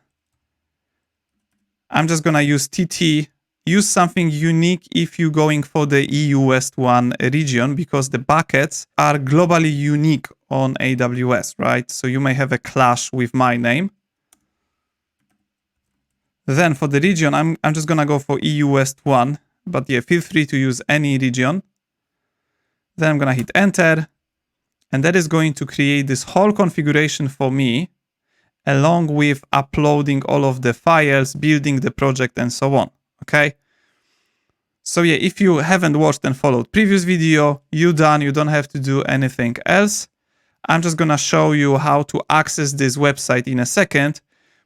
I'm just gonna use TT. Use something unique if you're going for the EU West 1 region, because the buckets are globally unique on AWS, right? So you may have a clash with my name. Then for the region, I'm just gonna go for EU West 1, but yeah, feel free to use any region. Then I'm gonna hit enter, and that is going to create this whole configuration for me, along with uploading all of the files, building the project, and so on, okay? So yeah, if you haven't watched and followed previous video, you're done, you don't have to do anything else. I'm just gonna show you how to access this website in a second,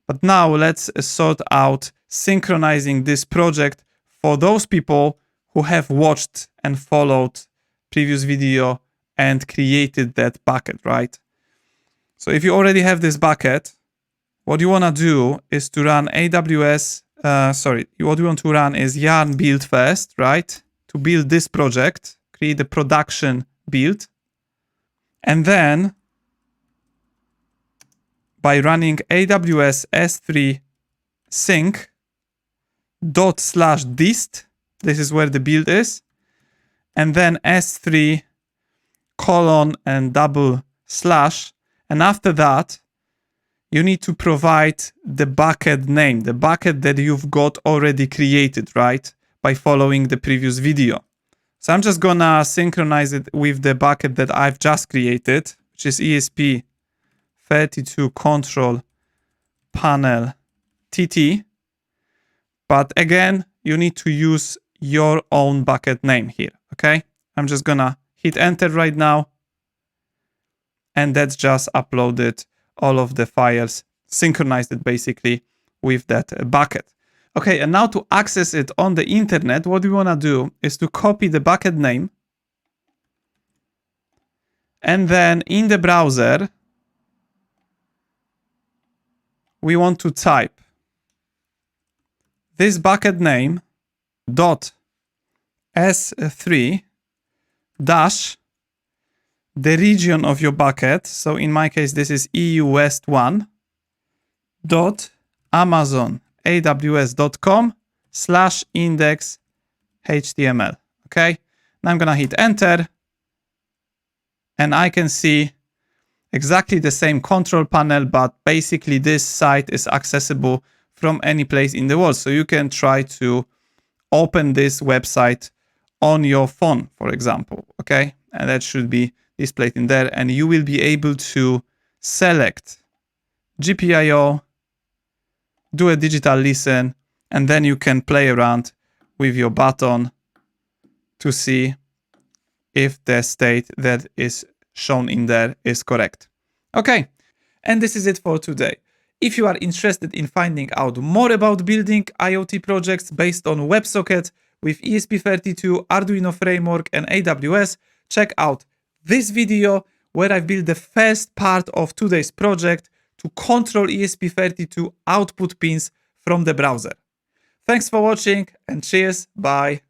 but now let's sort out synchronizing this project for those people who have watched and followed previous video and created that bucket, right? So if you already have this bucket, what you wanna do is to run what you want to run is yarn build first, right? To build this project, create the production build. And then by running AWS S3 sync ./dist, this is where the build is. And then S3 : and /, and after that, you need to provide the bucket name, the bucket that you've got already created, right? By following the previous video. So I'm just gonna synchronize it with the bucket that I've just created, which is ESP32 Control Panel TT. But again, you need to use your own bucket name here, okay? I'm just gonna hit enter right now. And that's just uploaded all of the files, synchronized it basically with that bucket. Okay, and now to access it on the internet, what we want to do is to copy the bucket name. And then in the browser, we want to type this bucket name .s3 dash the region of your bucket. So in my case, this is EU West 1 .amazonaws.com/index HTML. Okay, now I'm gonna hit enter, and I can see exactly the same control panel, but basically this site is accessible from any place in the world. So you can try to open this website on your phone, for example. Okay, and that should be displayed in there, and you will be able to select GPIO, do a digital listen, and then you can play around with your button to see if the state that is shown in there is correct. Okay, and this is it for today. If you are interested in finding out more about building IoT projects based on WebSocket with ESP32, Arduino Framework, and AWS, check out this video where I built the first part of today's project to control ESP32 output pins from the browser. Thanks for watching, and cheers, bye.